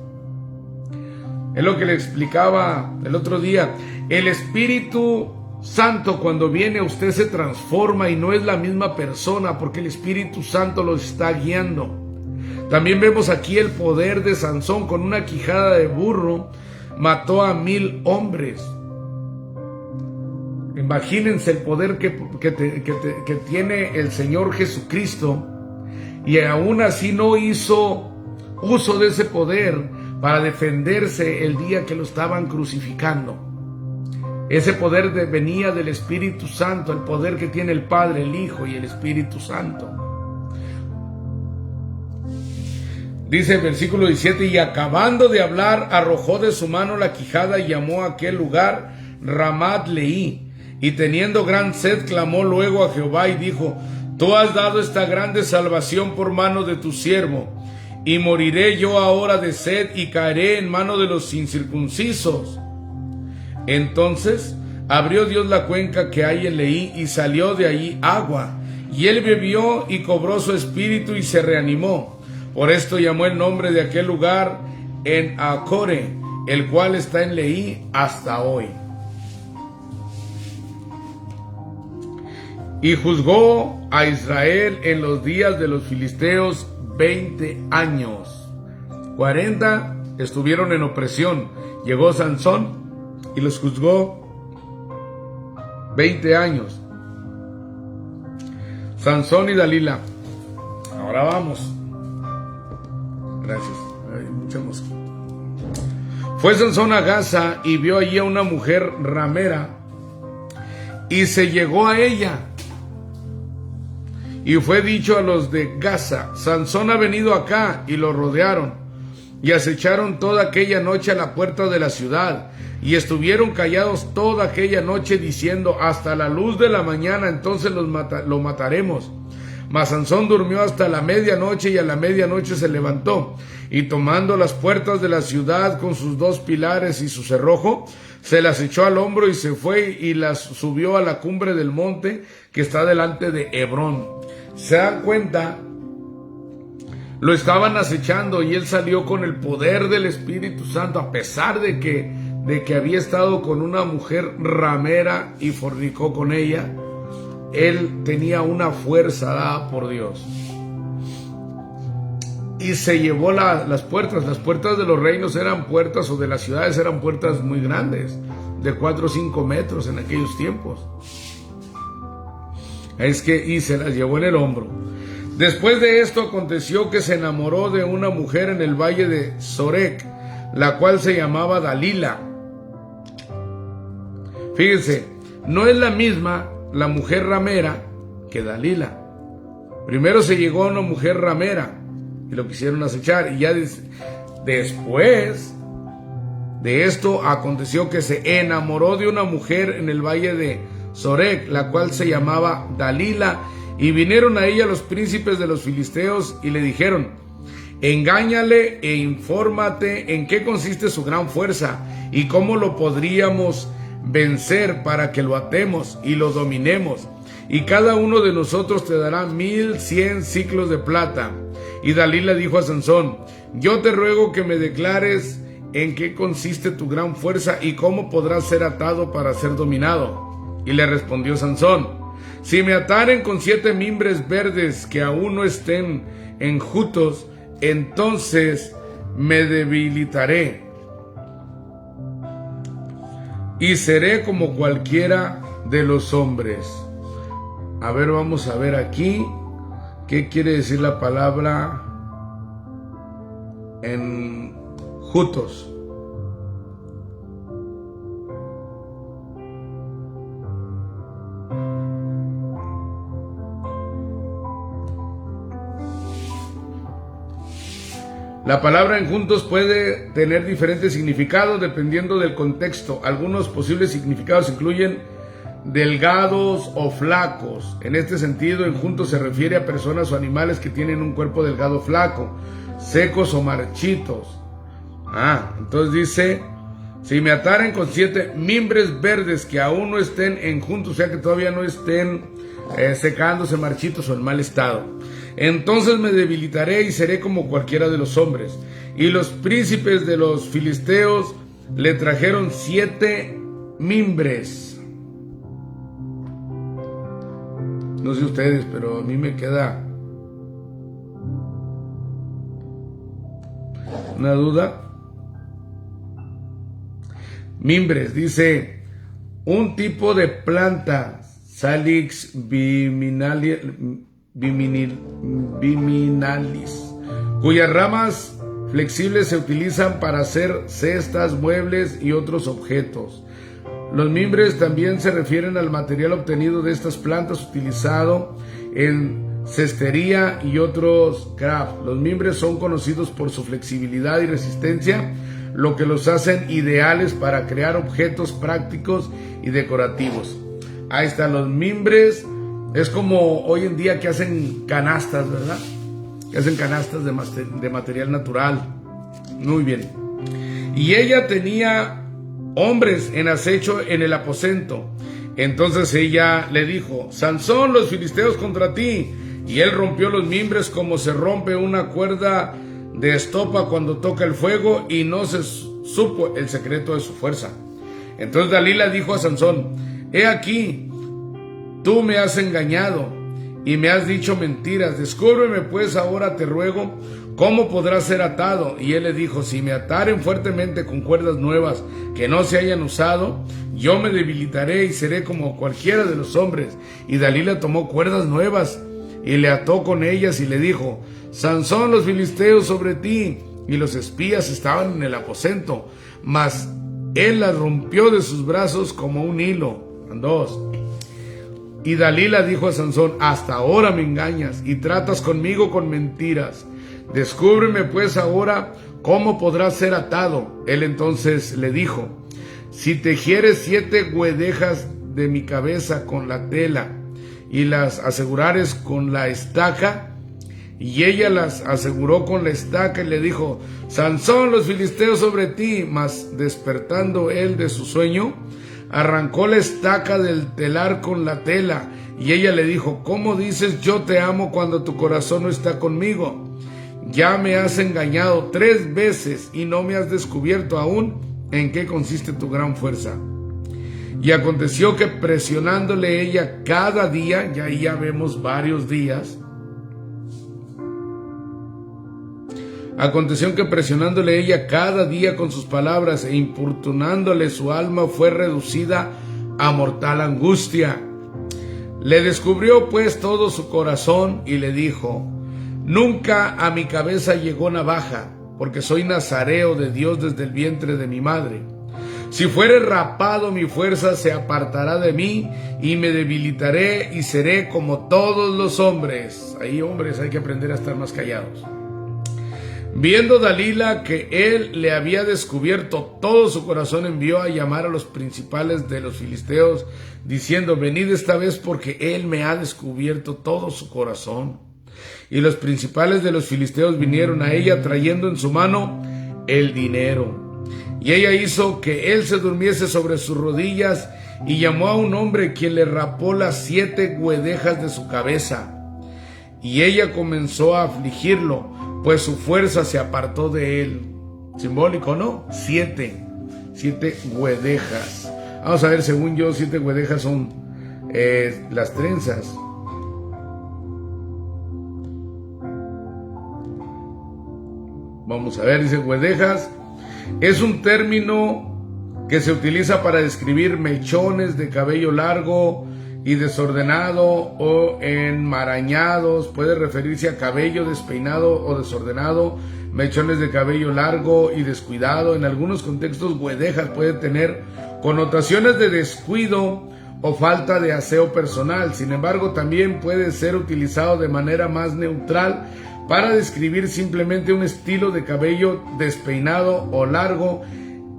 [SPEAKER 1] Es lo que le explicaba el otro día. El Espíritu Santo, cuando viene a usted, se transforma y no es la misma persona, porque el Espíritu Santo lo está guiando. También vemos aquí el poder de Sansón. Con una quijada de burro mató a 1,000 hombres. Imagínense el poder que tiene el Señor Jesucristo, y aún así no hizo uso de ese poder para defenderse el día que lo estaban crucificando. Ese poder venía del Espíritu Santo, el poder que tiene el Padre, el Hijo y el Espíritu Santo. Dice el versículo 17: y acabando de hablar, arrojó de su mano la quijada y llamó a aquel lugar Ramat Leí. Y teniendo gran sed, clamó luego a Jehová y dijo: tú has dado esta grande salvación por mano de tu siervo, y moriré yo ahora de sed y caeré en mano de los incircuncisos. Entonces abrió Dios la cuenca que hay en Leí, y salió de allí agua, y él bebió y cobró su espíritu y se reanimó. Por esto llamó el nombre de aquel lugar En Acore, el cual está en Leí hasta hoy. Y juzgó a Israel en los días de los filisteos 20 años. 40 estuvieron en opresión. Llegó Sansón y los juzgó 20 años. Sansón y Dalila. Ahora vamos. Gracias. Hay mucha mosca. Fue Sansón a Gaza y vio allí a una mujer ramera y se llegó a ella. Y fue dicho a los de Gaza: Sansón ha venido acá. Y lo rodearon y acecharon toda aquella noche a la puerta de la ciudad, y estuvieron callados toda aquella noche, diciendo: hasta la luz de la mañana, entonces lo mataremos. Mas Sansón durmió hasta la medianoche, y a la medianoche se levantó, y tomando las puertas de la ciudad con sus 2 pilares y su cerrojo, se las echó al hombro y se fue y las subió a la cumbre del monte que está delante de Hebrón. ¿Se dan cuenta? Lo estaban acechando y él salió con el poder del Espíritu Santo, a pesar de que había estado con una mujer ramera y fornicó con ella. él tenía una fuerza dada por Dios. Y se llevó las puertas. Las puertas de los reinos eran puertas, o de las ciudades eran puertas muy grandes, de 4 o 5 metros en aquellos tiempos. Y se las llevó en el hombro. Después de esto aconteció que se enamoró de una mujer en el valle de Sorek, la cual se llamaba Dalila. Fíjense, no es la misma la mujer ramera que Dalila. Primero se llegó a una mujer ramera y lo quisieron acechar, y ya después de esto aconteció que se enamoró de una mujer en el valle de Sorek, la cual se llamaba Dalila, y vinieron a ella los príncipes de los filisteos y le dijeron: engáñale e infórmate en qué consiste su gran fuerza y cómo lo podríamos vencer para que lo atemos y lo dominemos, y cada uno de nosotros te dará 1100 siclos de plata. Y Dalila dijo a Sansón: yo te ruego que me declares en qué consiste tu gran fuerza y cómo podrás ser atado para ser dominado. Y le respondió Sansón: si me ataren con 7 mimbres verdes que aún no estén enjutos, entonces me debilitaré y seré como cualquiera de los hombres. A ver, vamos a ver aquí qué quiere decir la palabra enjutos. La palabra enjutos puede tener diferentes significados dependiendo del contexto. Algunos posibles significados incluyen delgados o flacos. En este sentido, enjutos se refiere a personas o animales que tienen un cuerpo delgado o flaco, secos o marchitos. Entonces dice: si me ataren con 7 mimbres verdes que aún no estén enjutos, o sea que todavía no estén secándose, marchitos o en mal estado, entonces me debilitaré y seré como cualquiera de los hombres. Y los príncipes de los filisteos le trajeron 7 mimbres. No sé ustedes, pero a mí me queda una duda. Mimbres, dice, un tipo de planta, Salix viminalis, cuyas ramas flexibles se utilizan para hacer cestas, muebles y otros objetos. Los mimbres también se refieren al material obtenido de estas plantas utilizado en cestería y otros craft. Los mimbres son conocidos por su flexibilidad y resistencia, lo que los hacen ideales para crear objetos prácticos y decorativos. Ahí están los mimbres. Es como hoy en día que hacen canastas, ¿verdad? Que hacen canastas de material natural. Muy bien. Y ella tenía hombres en acecho en el aposento. Entonces ella le dijo: Sansón, los filisteos contra ti. Y él rompió los mimbres como se rompe una cuerda de estopa cuando toca el fuego, y no se supo el secreto de su fuerza. Entonces Dalila dijo a Sansón: he aquí, tú me has engañado y me has dicho mentiras. Descúbreme pues ahora, te ruego, cómo podrás ser atado. Y él le dijo: si me ataren fuertemente con cuerdas nuevas que no se hayan usado, yo me debilitaré y seré como cualquiera de los hombres. Y Dalila tomó cuerdas nuevas y le ató con ellas y le dijo: Sansón, los filisteos sobre ti. Y los espías estaban en el aposento, mas él las rompió de sus brazos como un hilo. 2. Y Dalila dijo a Sansón: hasta ahora me engañas y tratas conmigo con mentiras. Descúbreme pues ahora cómo podrás ser atado. Él entonces le dijo: si tejieres 7 guedejas de mi cabeza con la tela y las asegurares con la estaca. Y ella las aseguró con la estaca y le dijo: Sansón, los filisteos sobre ti. Mas despertando él de su sueño, arrancó la estaca del telar con la tela. Y ella le dijo: ¿cómo dices yo te amo cuando tu corazón no está conmigo? Ya me has engañado 3 veces y no me has descubierto aún en qué consiste tu gran fuerza. Y aconteció que presionándole ella cada día, y ahí ya vemos varios días, aconteció que presionándole ella cada día con sus palabras e importunándole su alma fue reducida a mortal angustia. Le descubrió pues todo su corazón y le dijo: nunca a mi cabeza llegó navaja, porque soy nazareo de Dios desde el vientre de mi madre. Si fuere rapado, mi fuerza se apartará de mí y me debilitaré y seré como todos los hombres. Ahí, hombres, hay que aprender a estar más callados. Viendo Dalila que él le había descubierto todo su corazón, envió a llamar a los principales de los filisteos, diciendo: venid esta vez, porque él me ha descubierto todo su corazón. Y los principales de los filisteos vinieron a ella trayendo en su mano el dinero. Y ella hizo que él se durmiese sobre sus rodillas y llamó a un hombre, quien le rapó las 7 guedejas de su cabeza. Y ella comenzó a afligirlo, pues su fuerza se apartó de él. Simbólico, ¿no? 7 guedejas. Vamos a ver, según yo, 7 guedejas son las trenzas. Vamos a ver, dice guedejas. Es un término que se utiliza para describir mechones de cabello largo y desordenado o enmarañados. Puede referirse a cabello despeinado o desordenado, mechones de cabello largo y descuidado. En algunos contextos, guedejas puede tener connotaciones de descuido o falta de aseo personal. Sin embargo, también puede ser utilizado de manera más neutral para describir simplemente un estilo de cabello despeinado o largo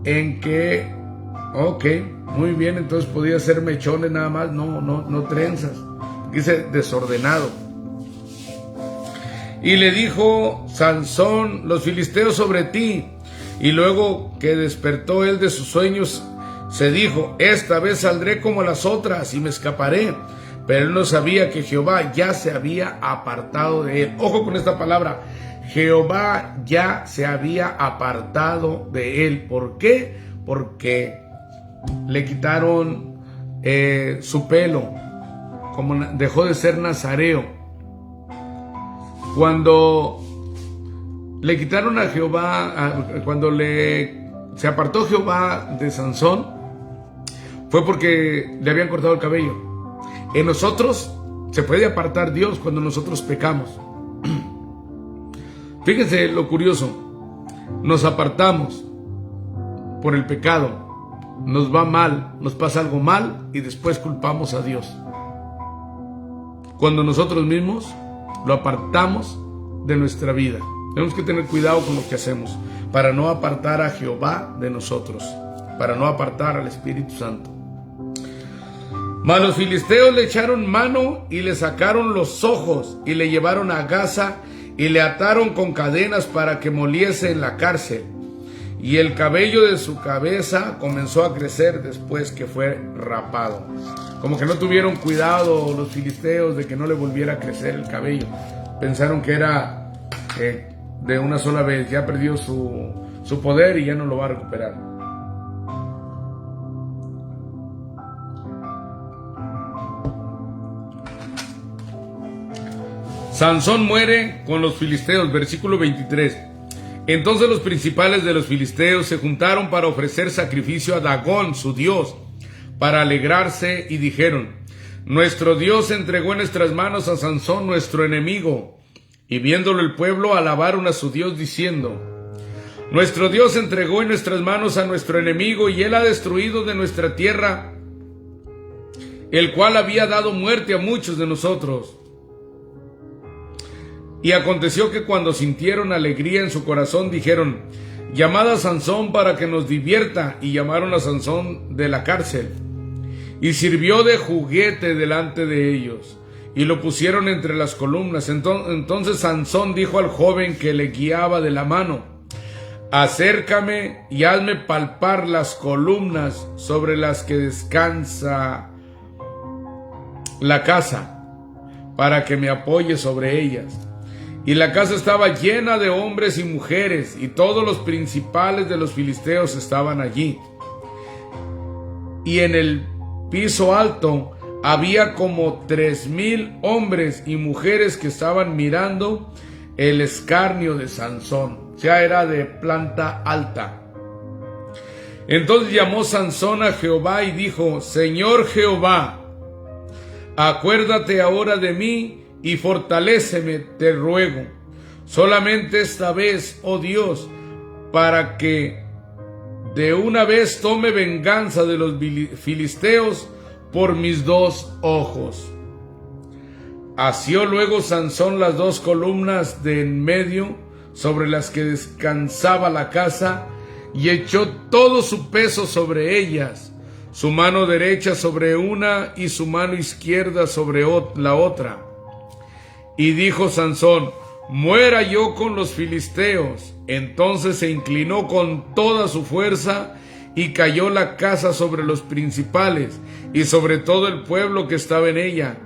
[SPEAKER 1] en que, ok, muy bien, entonces podría ser mechones nada más, no trenzas. Dice desordenado. Y le dijo Sansón: los filisteos sobre ti. Y luego que despertó él de sus sueños, se dijo: esta vez saldré como las otras y me escaparé. Pero él no sabía que Jehová ya se había apartado de él. Ojo con esta palabra: Jehová ya se había apartado de él. ¿Por qué? Porque le quitaron su pelo, como dejó de ser nazareo. Cuando le quitaron a Jehová, cuando se apartó Jehová de Sansón, fue porque le habían cortado el cabello. En nosotros se puede apartar Dios cuando nosotros pecamos. Fíjense lo curioso: nos apartamos por el pecado, nos va mal, nos pasa algo mal y después culpamos a Dios, cuando nosotros mismos lo apartamos de nuestra vida. Tenemos que tener cuidado con lo que hacemos para no apartar a Jehová de nosotros, para no apartar al Espíritu Santo. Mas los filisteos le echaron mano y le sacaron los ojos y le llevaron a Gaza y le ataron con cadenas para que moliese en la cárcel. Y el cabello de su cabeza comenzó a crecer después que fue rapado. Como que no tuvieron cuidado los filisteos de que no le volviera a crecer el cabello. Pensaron que era de una sola vez. Ya perdió su poder y ya no lo va a recuperar. Sansón muere con los filisteos, versículo 23. Entonces los principales de los filisteos se juntaron para ofrecer sacrificio a Dagón, su dios, para alegrarse, y dijeron: nuestro Dios entregó en nuestras manos a Sansón, nuestro enemigo. Y viéndolo el pueblo, alabaron a su Dios diciendo: nuestro Dios entregó en nuestras manos a nuestro enemigo, y él ha destruido de nuestra tierra, el cual había dado muerte a muchos de nosotros. Y aconteció que cuando sintieron alegría en su corazón, dijeron: llamad a Sansón para que nos divierta. Y llamaron a Sansón de la cárcel, y sirvió de juguete delante de ellos, y lo pusieron entre las columnas. Entonces Sansón dijo al joven que le guiaba de la mano: acércame y hazme palpar las columnas sobre las que descansa la casa, para que me apoye sobre ellas. Y la casa estaba llena de hombres y mujeres, y todos los principales de los filisteos estaban allí. y en el piso alto había como 3,000 hombres y mujeres que estaban mirando el escarnio de Sansón. O sea, era de planta alta. Entonces llamó Sansón a Jehová y dijo: Señor Jehová, acuérdate ahora de mí y fortaléceme, te ruego, solamente esta vez, oh Dios, para que de una vez tome venganza de los filisteos por mis 2 ojos. Asió luego Sansón las 2 columnas de en medio sobre las que descansaba la casa, y echó todo su peso sobre ellas, su mano derecha sobre una y su mano izquierda sobre la otra. Y dijo Sansón: muera yo con los filisteos. Entonces se inclinó con toda su fuerza y cayó la casa sobre los principales y sobre todo el pueblo que estaba en ella.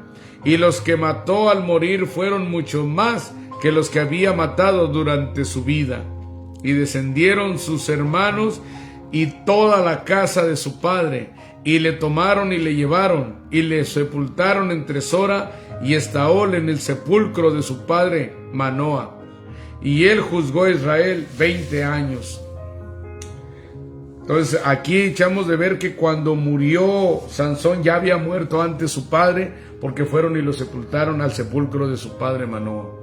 [SPEAKER 1] Y los que mató al morir fueron mucho más que los que había matado durante su vida. Y descendieron sus hermanos y toda la casa de su padre, y le tomaron y le llevaron, y le sepultaron entre Sora y Estaol en el sepulcro de su padre Manoa. Y él juzgó a Israel 20 años. Entonces aquí echamos de ver que cuando murió Sansón ya había muerto antes su padre, porque fueron y lo sepultaron al sepulcro de su padre Manoa.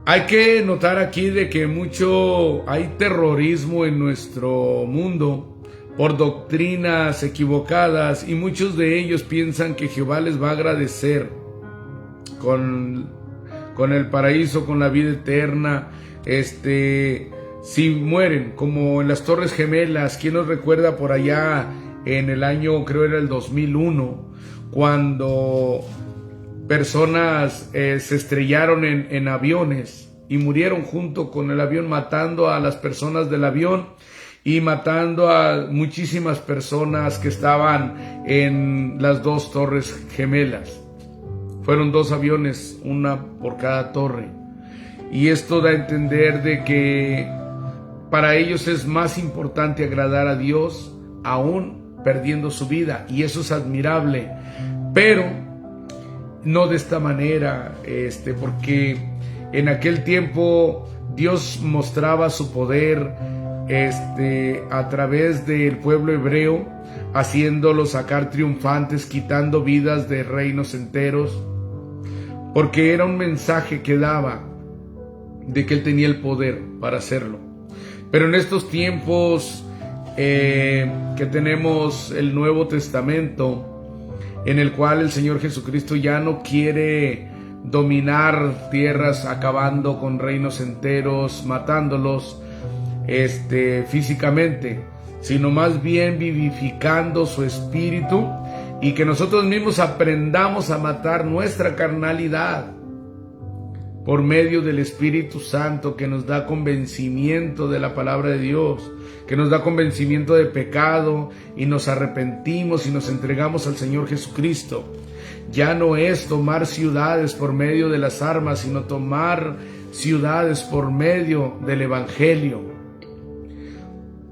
[SPEAKER 1] Hay que notar aquí de que hay terrorismo en nuestro mundo por doctrinas equivocadas, y muchos de ellos piensan que Jehová les va a agradecer con el paraíso, con la vida eterna, si mueren, como en las Torres Gemelas. ¿Quién nos recuerda por allá en el año, creo era el 2001, cuando personas se estrellaron en aviones y murieron junto con el avión, matando a las personas del avión y matando a muchísimas personas que estaban en las 2 Torres Gemelas? Fueron 2 aviones, una por cada torre. Y esto da a entender de que para ellos es más importante agradar a Dios aún perdiendo su vida, y eso es admirable, pero no de esta manera, porque en aquel tiempo Dios mostraba su poder a través del pueblo hebreo, haciéndolos sacar triunfantes, quitando vidas de reinos enteros, porque era un mensaje que daba de que él tenía el poder para hacerlo. Pero en estos tiempos que tenemos el Nuevo Testamento, en el cual el Señor Jesucristo ya no quiere dominar tierras, acabando con reinos enteros, matándolos físicamente, sino más bien vivificando su espíritu, y que nosotros mismos aprendamos a matar nuestra carnalidad por medio del Espíritu Santo, que nos da convencimiento de la palabra de Dios, que nos da convencimiento de pecado, y nos arrepentimos y nos entregamos al Señor Jesucristo. Ya no es tomar ciudades por medio de las armas, sino tomar ciudades por medio del Evangelio.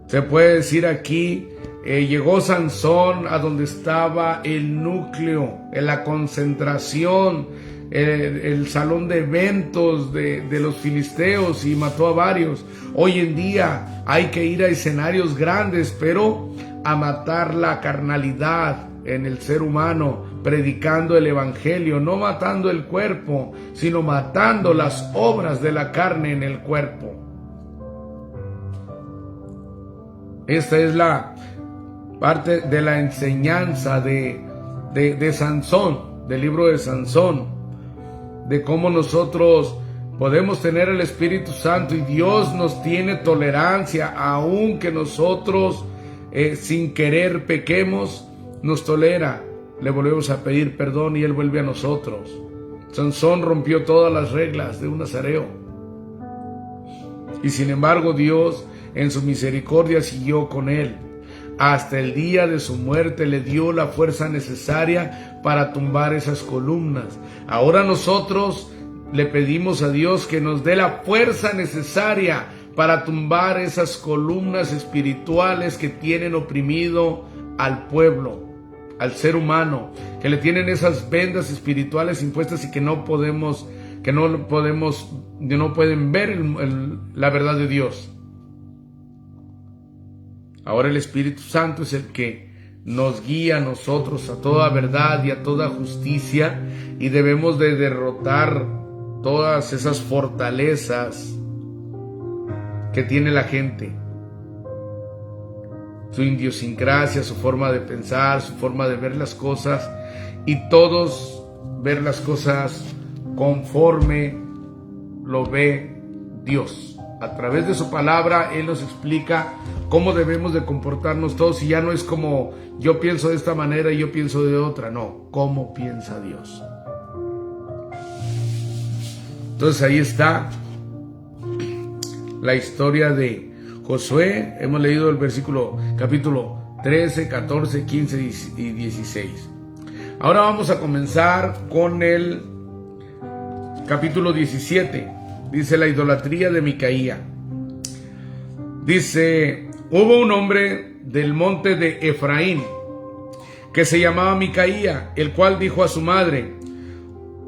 [SPEAKER 1] Se puede decir aquí, llegó Sansón a donde estaba el núcleo, en la concentración, el salón de eventos de los filisteos, y mató a varios. Hoy en día hay que ir a escenarios grandes, pero a matar la carnalidad en el ser humano, predicando el Evangelio, no matando el cuerpo, sino matando las obras de la carne en el cuerpo. Esta es la parte de la enseñanza de Sansón, del libro de Sansón, de cómo nosotros podemos tener el Espíritu Santo y Dios nos tiene tolerancia, aunque nosotros sin querer pequemos, nos tolera. Le volvemos a pedir perdón y Él vuelve a nosotros. Sansón rompió todas las reglas de un nazareo, y sin embargo Dios en su misericordia siguió con él. Hasta el día de su muerte le dio la fuerza necesaria para tumbar esas columnas. Ahora nosotros le pedimos a Dios que nos dé la fuerza necesaria para tumbar esas columnas espirituales que tienen oprimido al pueblo, al ser humano, que le tienen esas vendas espirituales impuestas y que no pueden ver la verdad de Dios. Ahora el Espíritu Santo es el que nos guía a nosotros a toda verdad y a toda justicia, y debemos de derrotar todas esas fortalezas que tiene la gente, su idiosincrasia, su forma de pensar, su forma de ver las cosas, y todos ver las cosas conforme lo ve Dios. A través de su palabra Él nos explica cómo debemos de comportarnos todos, y ya no es como yo pienso de esta manera y yo pienso de otra, no, cómo piensa Dios. Entonces ahí está la historia de Josué. Hemos leído el capítulo 13, 14, 15 y 16. Ahora vamos a comenzar con el capítulo 17. Dice la idolatría de Micaía. Dice: hubo un hombre del monte de Efraín que se llamaba Micaía, el cual dijo a su madre: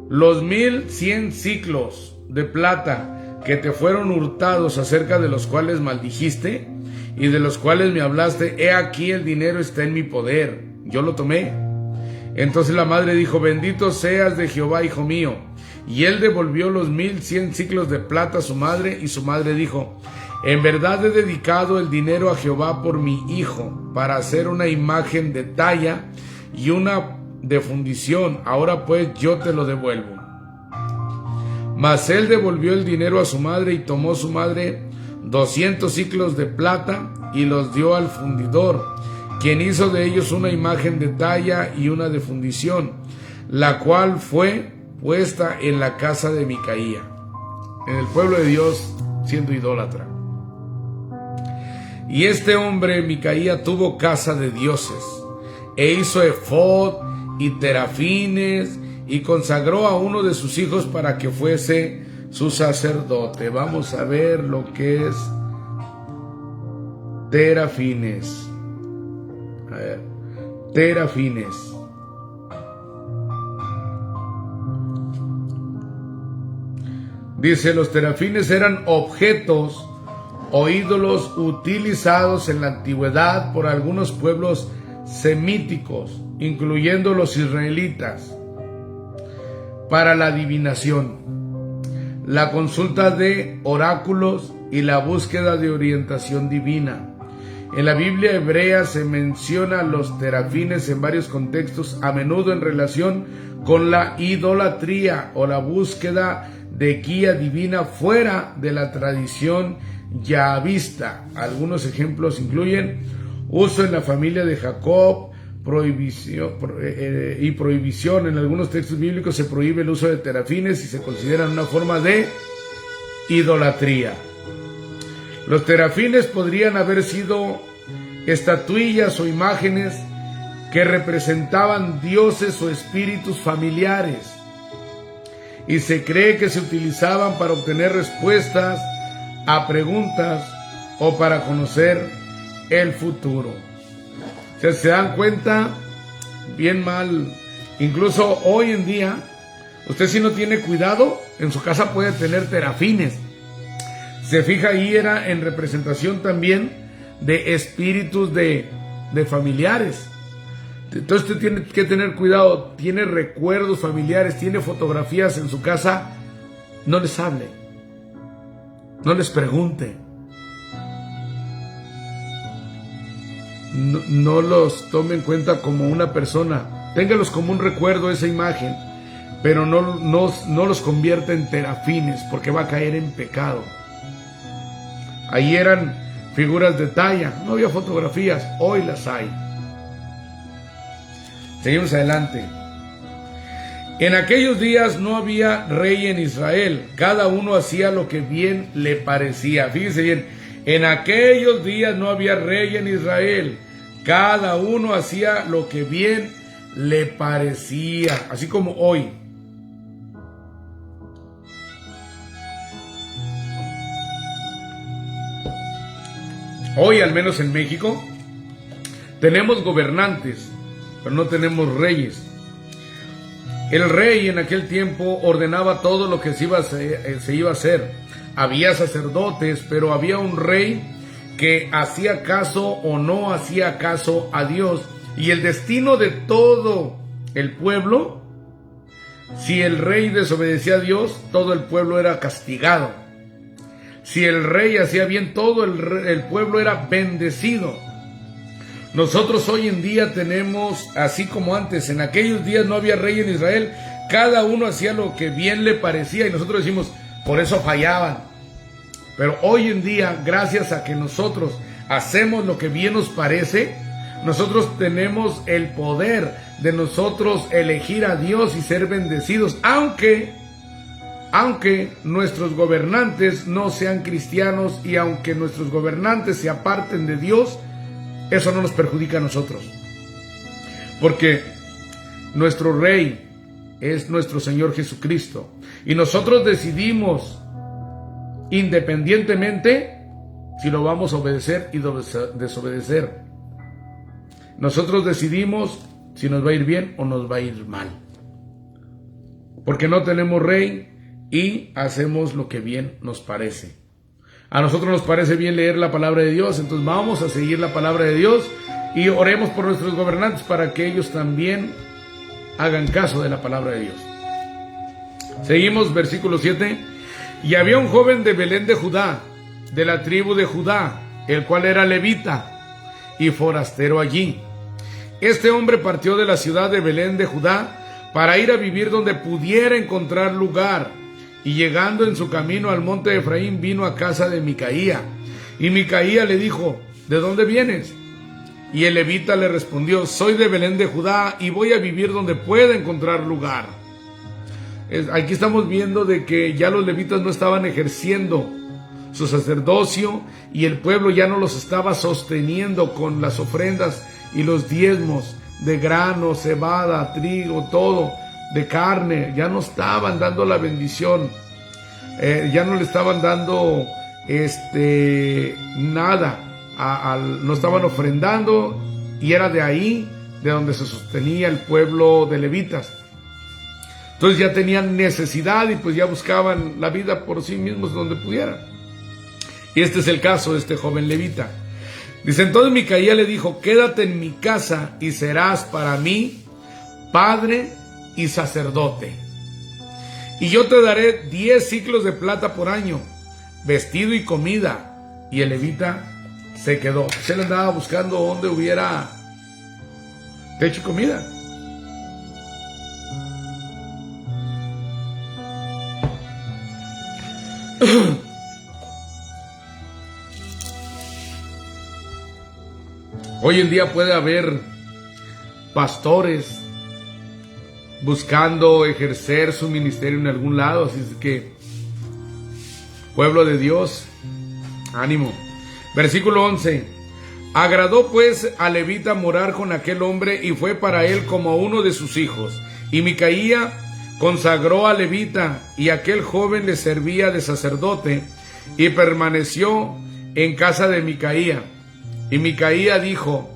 [SPEAKER 1] los 1100 siclos de plata que te fueron hurtados, acerca de los cuales maldijiste y de los cuales me hablaste, he aquí el dinero está en mi poder, yo lo tomé. Entonces la madre dijo: bendito seas de Jehová, hijo mío. Y él devolvió los 1100 siclos de plata a su madre, y su madre dijo: en verdad he dedicado el dinero a Jehová por mi hijo, para hacer una imagen de talla y una de fundición. Ahora pues yo te lo devuelvo. Mas él devolvió el dinero a su madre, y tomó su madre 200 siclos de plata y los dio al fundidor, quien hizo de ellos una imagen de talla y una de fundición, la cual fue puesta en la casa de Micaía, en el pueblo de Dios, siendo idólatra. Y este hombre Micaía tuvo casa de dioses, e hizo efod y terafines, y consagró a uno de sus hijos para que fuese su sacerdote. Vamos a ver lo que es terafines. A ver, terafines. Dice: los terafines eran objetos o ídolos utilizados en la antigüedad por algunos pueblos semíticos, incluyendo los israelitas, para la adivinación, la consulta de oráculos y la búsqueda de orientación divina. En la Biblia hebrea se menciona los terafines en varios contextos, a menudo en relación con la idolatría o la búsqueda de guía divina fuera de la tradición yahavista. Algunos ejemplos incluyen uso en la familia de Jacob, prohibición. En algunos textos bíblicos se prohíbe el uso de terafines y se consideran una forma de idolatría. Los terafines podrían haber sido estatuillas o imágenes que representaban dioses o espíritus familiares, y se cree que se utilizaban para obtener respuestas a preguntas o para conocer el futuro. ¿Se dan cuenta? Bien mal. Incluso hoy en día, usted, si no tiene cuidado, en su casa puede tener terafines. Se fija, ahí era en representación también de espíritus de familiares. Entonces usted tiene que tener cuidado. Tiene recuerdos familiares, tiene fotografías en su casa, no les hable, no les pregunte, no los tome en cuenta como una persona. Téngalos como un recuerdo, esa imagen, pero no los convierta en terafines, porque va a caer en pecado. Ahí eran figuras de talla, no había fotografías, hoy las hay. Seguimos adelante. En aquellos días no había rey en Israel, cada uno hacía lo que bien le parecía. Fíjense bien, en aquellos días no había rey en Israel, cada uno hacía lo que bien le parecía, así como hoy. Hoy, al menos en México, tenemos gobernantes, pero no tenemos reyes. El rey en aquel tiempo ordenaba todo lo que se iba a hacer. Había sacerdotes, pero había un rey que hacía caso o no hacía caso a Dios. Y el destino de todo el pueblo, si el rey desobedecía a Dios, todo el pueblo era castigado. Si el rey hacía bien, todo el pueblo era bendecido. Nosotros hoy en día tenemos, así como antes, en aquellos días no había rey en Israel, cada uno hacía lo que bien le parecía y nosotros decimos, por eso fallaban. Pero hoy en día, gracias a que nosotros hacemos lo que bien nos parece, nosotros tenemos el poder de nosotros elegir a Dios y ser bendecidos, aunque nuestros gobernantes no sean cristianos y aunque nuestros gobernantes se aparten de Dios, eso no nos perjudica a nosotros. Porque nuestro Rey es nuestro Señor Jesucristo. Y nosotros decidimos, independientemente, si lo vamos a obedecer y desobedecer. Nosotros decidimos si nos va a ir bien o nos va a ir mal. Porque no tenemos Rey y hacemos lo que bien nos parece. A nosotros nos parece bien leer la palabra de Dios, entonces vamos a seguir la palabra de Dios y oremos por nuestros gobernantes para que ellos también hagan caso de la palabra de Dios. Seguimos, versículo 7. Y había un joven de Belén de Judá, de la tribu de Judá, el cual era levita y forastero allí. Este hombre partió de la ciudad de Belén de Judá para ir a vivir donde pudiera encontrar lugar. Y llegando en su camino al monte de Efraín, vino a casa de Micaía. Y Micaía le dijo, ¿de dónde vienes? Y el levita le respondió, soy de Belén de Judá y voy a vivir donde pueda encontrar lugar. Aquí estamos viendo de que ya los levitas no estaban ejerciendo su sacerdocio y el pueblo ya no los estaba sosteniendo con las ofrendas y los diezmos de grano, cebada, trigo, todo, de carne. Ya no estaban dando la bendición, ya no le estaban dando nada, no estaban ofrendando, y era de ahí de donde se sostenía el pueblo de levitas. Entonces ya tenían necesidad y pues ya buscaban la vida por sí mismos donde pudieran. Y este es el caso de este joven levita. Dice, entonces Micaía le dijo, quédate en mi casa y serás para mí padre y sacerdote. Y yo te daré 10 siclos de plata por año, vestido y comida. Y el levita se quedó. Se le andaba buscando donde hubiera techo y comida. Hoy en día puede haber pastores buscando ejercer su ministerio en algún lado, así es que, pueblo de Dios, ánimo. Versículo 11. Agradó pues a levita morar con aquel hombre y fue para él como uno de sus hijos. Y Micaía consagró a levita y aquel joven le servía de sacerdote y permaneció en casa de Micaía. Y Micaía dijo,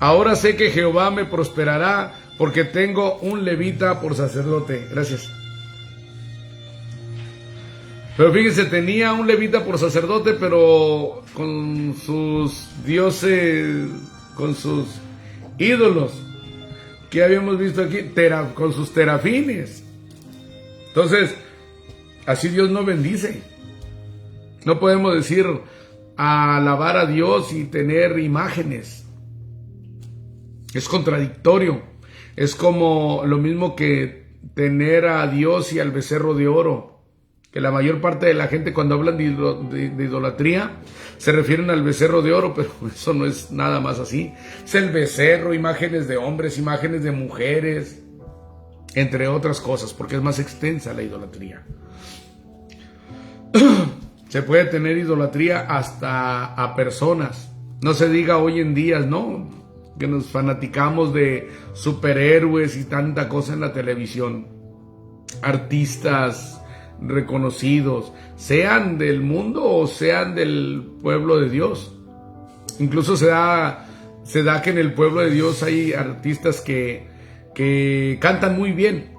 [SPEAKER 1] ahora sé que Jehová me prosperará porque tengo un levita por sacerdote. Gracias. Pero fíjense, tenía un levita por sacerdote, pero con sus dioses, con sus ídolos, que habíamos visto aquí, con sus terafines. Entonces, así Dios no bendice. No podemos decir a alabar a Dios y tener imágenes. Es contradictorio. Es como lo mismo que tener a Dios y al becerro de oro. Que la mayor parte de la gente cuando hablan de idolatría se refieren al becerro de oro, pero eso no es nada más así. Es el becerro, imágenes de hombres, imágenes de mujeres, entre otras cosas, porque es más extensa la idolatría. Se puede tener idolatría hasta a personas. No se diga hoy en día, ¿no? Que nos fanaticamos de superhéroes y tanta cosa en la televisión. Artistas reconocidos, sean del mundo o sean del pueblo de Dios. Incluso se da que en el pueblo de Dios hay artistas que cantan muy bien,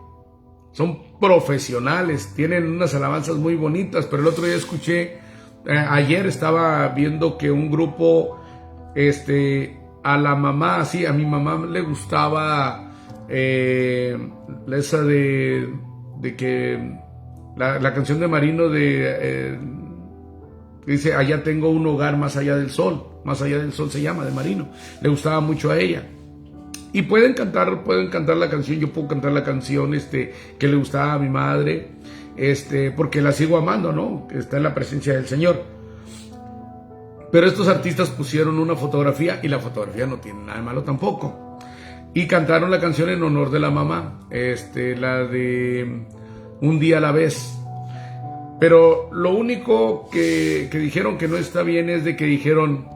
[SPEAKER 1] son profesionales, tienen unas alabanzas muy bonitas, pero el otro día escuché, ayer estaba viendo que un grupo, a la mamá, sí, a mi mamá le gustaba esa de que la canción de Marino dice, allá tengo un hogar más allá del sol se llama, de Marino, le gustaba mucho a ella. Y pueden cantar la canción, yo puedo cantar la canción que le gustaba a mi madre, porque la sigo amando, ¿no? Está en la presencia del Señor. Pero estos artistas pusieron una fotografía y la fotografía no tiene nada de malo tampoco. Y cantaron la canción en honor de la mamá, la de Un día a la vez. Pero lo único que dijeron que no está bien es de que dijeron,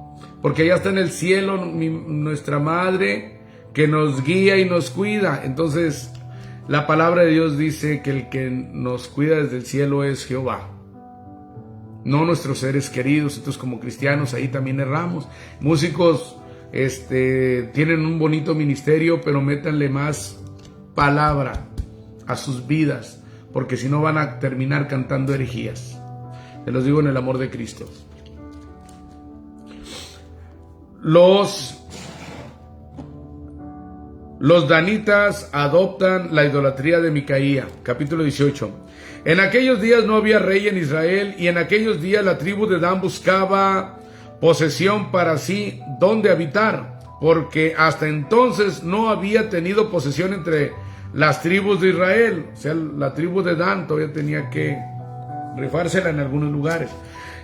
[SPEAKER 1] porque allá está en el cielo nuestra madre, que nos guía y nos cuida. Entonces la palabra de Dios dice que el que nos cuida desde el cielo es Jehová, no nuestros seres queridos. Entonces, como cristianos ahí también erramos. Músicos tienen un bonito ministerio, pero métanle más palabra a sus vidas, porque si no van a terminar cantando herejías. Te los digo en el amor de Cristo. Los danitas adoptan la idolatría de Micaía. Capítulo 18. En aquellos días no había rey en Israel, y en aquellos días la tribu de Dan buscaba posesión para sí donde habitar, porque hasta entonces no había tenido posesión entre las tribus de Israel. O sea, la tribu de Dan todavía tenía que rifársela en algunos lugares.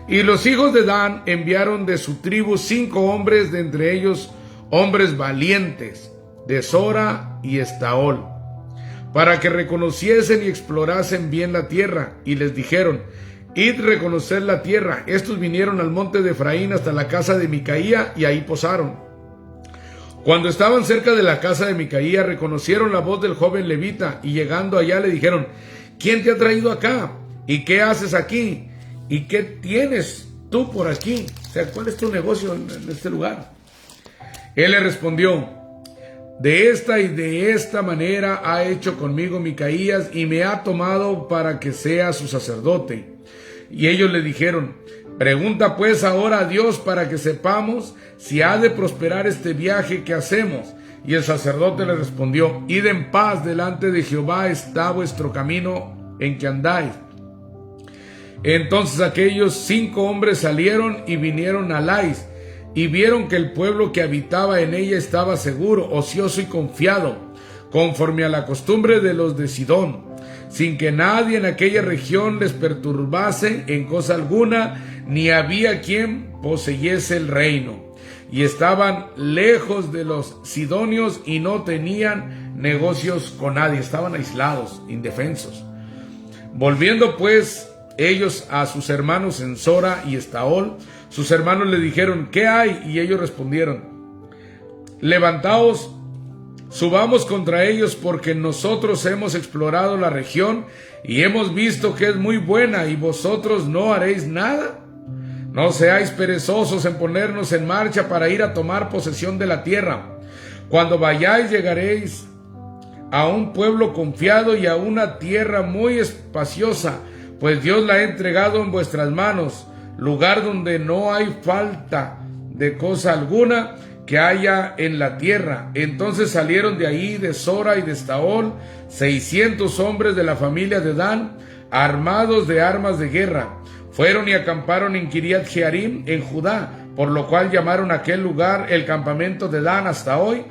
[SPEAKER 1] Y los hijos de Dan enviaron de su tribu 5 hombres, de entre ellos hombres valientes, de Sora y Estaol, para que reconociesen y explorasen bien la tierra. Y les dijeron, id reconocer la tierra. Estos vinieron al monte de Efraín hasta la casa de Micaía, y ahí posaron. Cuando estaban cerca de la casa de Micaía, reconocieron la voz del joven levita, y llegando allá le dijeron, ¿quién te ha traído acá? ¿Y qué haces aquí? ¿Y qué tienes tú por aquí? O sea, ¿cuál es tu negocio en este lugar? Él le respondió, de esta y de esta manera ha hecho conmigo Micaías, y me ha tomado para que sea su sacerdote. Y ellos le dijeron, pregunta pues ahora a Dios para que sepamos si ha de prosperar este viaje que hacemos. Y el sacerdote le respondió, id en paz, delante de Jehová está vuestro camino en que andáis. Entonces aquellos 5 hombres salieron y vinieron a Lais, y vieron que el pueblo que habitaba en ella estaba seguro, ocioso y confiado, conforme a la costumbre de los de Sidón, sin que nadie en aquella región les perturbase en cosa alguna, ni había quien poseyese el reino. Y estaban lejos de los sidonios y no tenían negocios con nadie, estaban aislados, indefensos. Volviendo pues ellos a sus hermanos en Sora y Estaol, sus hermanos le dijeron, ¿qué hay? Y ellos respondieron, levantaos, subamos contra ellos, porque nosotros hemos explorado la región y hemos visto que es muy buena, y vosotros no haréis nada. No seáis perezosos en ponernos en marcha para ir a tomar posesión de la tierra. Cuando vayáis llegaréis a un pueblo confiado y a una tierra muy espaciosa, pues Dios la ha entregado en vuestras manos, lugar donde no hay falta de cosa alguna que haya en la tierra. Entonces salieron de ahí, de Sora y de Estaol, 600 hombres de la familia de Dan, armados de armas de guerra. Fueron y acamparon en Kiriat Jearim, en Judá, por lo cual llamaron a aquel lugar el campamento de Dan hasta hoy.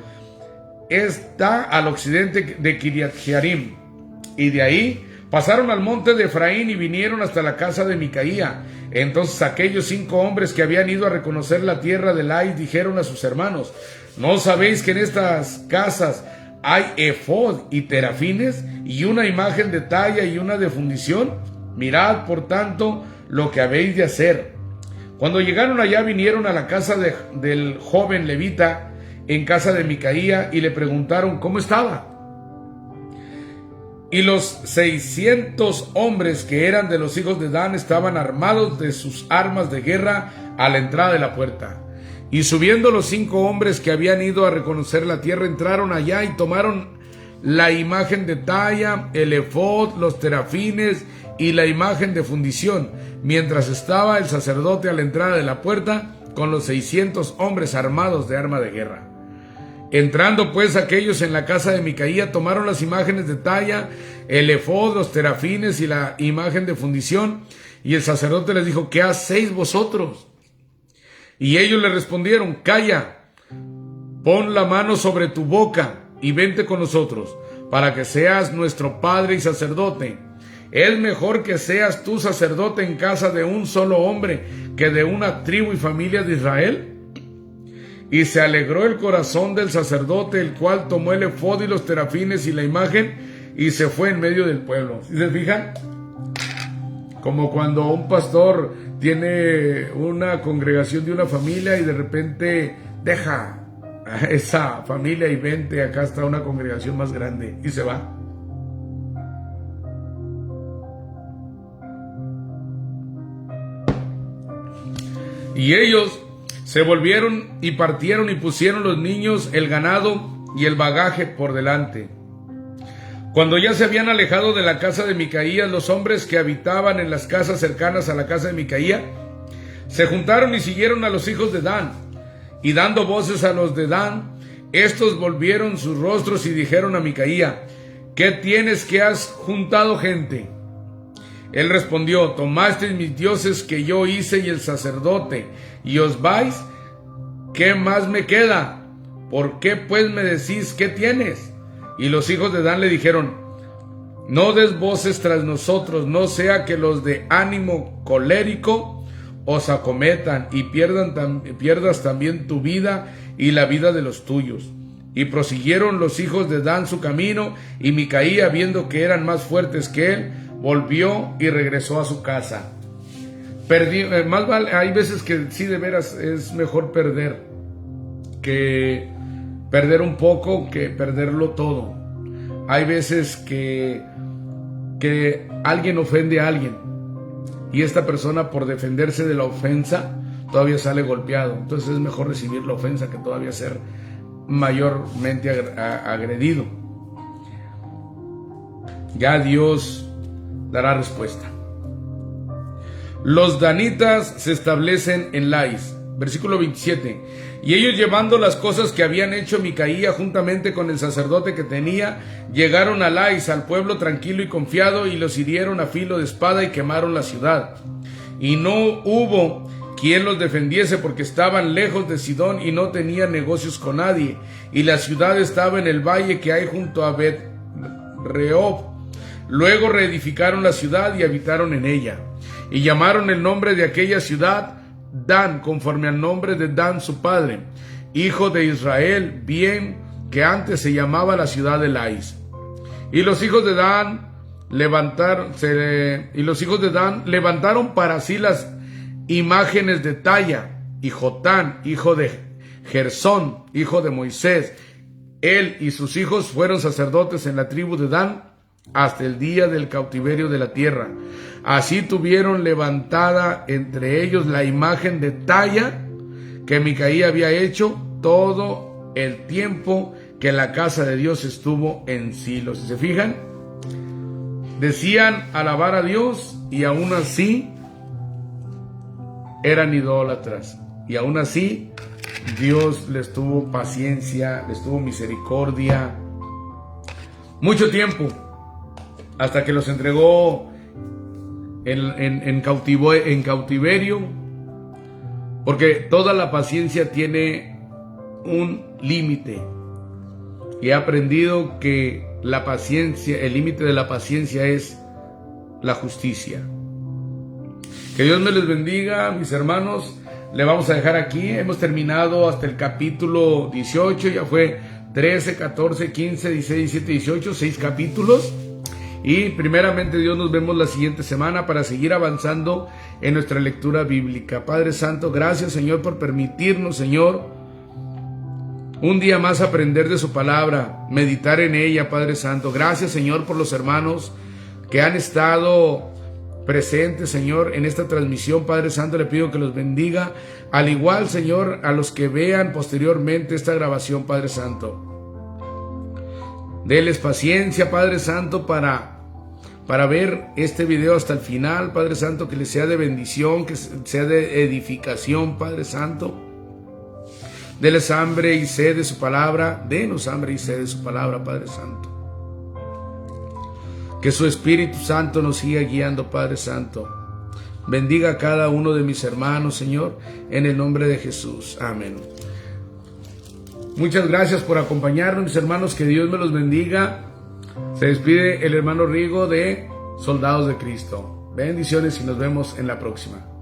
[SPEAKER 1] Está al occidente de Kiriat Jearim. Y de ahí pasaron al monte de Efraín y vinieron hasta la casa de Micaía. Entonces aquellos 5 hombres que habían ido a reconocer la tierra de Lais dijeron a sus hermanos, ¿no sabéis que en estas casas hay efod y terafines, y una imagen de talla y una de fundición? Mirad, por tanto, lo que habéis de hacer. Cuando llegaron allá, vinieron a la casa del joven levita, en casa de Micaía, y le preguntaron cómo estaba. Y los 600 hombres que eran de los hijos de Dan estaban armados de sus armas de guerra a la entrada de la puerta. Y subiendo los 5 hombres que habían ido a reconocer la tierra, entraron allá y tomaron la imagen de talla, el efod, los terafines y la imagen de fundición, mientras estaba el sacerdote a la entrada de la puerta con los 600 hombres armados de arma de guerra. Entrando pues aquellos en la casa de Micaía, tomaron las imágenes de talla, el efod, los terafines y la imagen de fundición, y el sacerdote les dijo: ¿qué hacéis vosotros? Y ellos le respondieron: calla, pon la mano sobre tu boca y vente con nosotros, para que seas nuestro padre y sacerdote. Es mejor que seas tú sacerdote en casa de un solo hombre que de una tribu y familia de Israel. Y se alegró el corazón del sacerdote, el cual tomó el efod y los terafines y la imagen y se fue en medio del pueblo. ¿Sí se fijan? Como cuando un pastor tiene una congregación de una familia y de repente deja a esa familia y vente, acá está una congregación más grande, y se va. Y ellos se volvieron y partieron y pusieron los niños, el ganado y el bagaje por delante. Cuando ya se habían alejado de la casa de Micaía, los hombres que habitaban en las casas cercanas a la casa de Micaía se juntaron y siguieron a los hijos de Dan. Y dando voces a los de Dan, estos volvieron sus rostros y dijeron a Micaía: ¿qué tienes que has juntado gente? Él respondió: tomasteis mis dioses que yo hice y el sacerdote, y os vais. ¿Qué más me queda? ¿Por qué pues me decís qué tienes? Y los hijos de Dan le dijeron: no des voces tras nosotros, no sea que los de ánimo colérico os acometan y pierdas también tu vida y la vida de los tuyos. Y prosiguieron los hijos de Dan su camino, y Micaía, viendo que eran más fuertes que él, volvió y regresó a su casa. Más vale, hay veces que sí, de veras es mejor perder un poco que perderlo todo. Hay veces que alguien ofende a alguien y esta persona, por defenderse de la ofensa, todavía sale golpeado. Entonces es mejor recibir la ofensa que todavía ser mayormente agredido. Ya Dios dará respuesta. Los danitas se establecen en Lais. Versículo 27. Y ellos, llevando las cosas que habían hecho Micaía juntamente con el sacerdote que tenía, llegaron a Lais, al pueblo tranquilo y confiado, y los hirieron a filo de espada y quemaron la ciudad. Y no hubo quien los defendiese, porque estaban lejos de Sidón y no tenían negocios con nadie. Y la ciudad estaba en el valle que hay junto a Bet-Rehob. Luego reedificaron la ciudad y habitaron en ella. Y llamaron el nombre de aquella ciudad Dan, conforme al nombre de Dan su padre, hijo de Israel, bien que antes se llamaba la ciudad de Lais. Y los hijos de Dan levantaron para sí las imágenes de Talla, y Jotán, hijo de Gersón, hijo de Moisés. Él y sus hijos fueron sacerdotes en la tribu de Dan hasta el día del cautiverio de la tierra. Así tuvieron levantada entre ellos la imagen de Talla que Micaía había hecho todo el tiempo que la casa de Dios estuvo en Silo. Si se fijan, decían alabar a Dios y aún así eran idólatras, y aún así Dios les tuvo paciencia, les tuvo misericordia mucho tiempo, hasta que los entregó en cautiverio, porque toda la paciencia tiene un límite, y he aprendido que la paciencia, el límite de la paciencia es la justicia. Que Dios me les bendiga, mis hermanos. Le vamos a dejar aquí. Hemos terminado hasta el capítulo 18. Ya fue 13, 14, 15, 16, 17, 18. 6 capítulos. Y primeramente Dios, nos vemos la siguiente semana para seguir avanzando en nuestra lectura bíblica. Padre Santo, gracias, Señor, por permitirnos, Señor, un día más aprender de su palabra, meditar en ella, Padre Santo. Gracias, Señor, por los hermanos que han estado presentes, Señor, en esta transmisión. Padre Santo, le pido que los bendiga, al igual, Señor, a los que vean posteriormente esta grabación, Padre Santo. Deles paciencia, Padre Santo, para ver este video hasta el final, Padre Santo, que les sea de bendición, que sea de edificación, Padre Santo. Deles hambre y sed de su palabra, denos hambre y sed de su palabra, Padre Santo. Que su Espíritu Santo nos siga guiando, Padre Santo. Bendiga a cada uno de mis hermanos, Señor, en el nombre de Jesús. Amén. Muchas gracias por acompañarnos, mis hermanos. Que Dios me los bendiga. Se despide el hermano Rigo de Soldados de Cristo. Bendiciones y nos vemos en la próxima.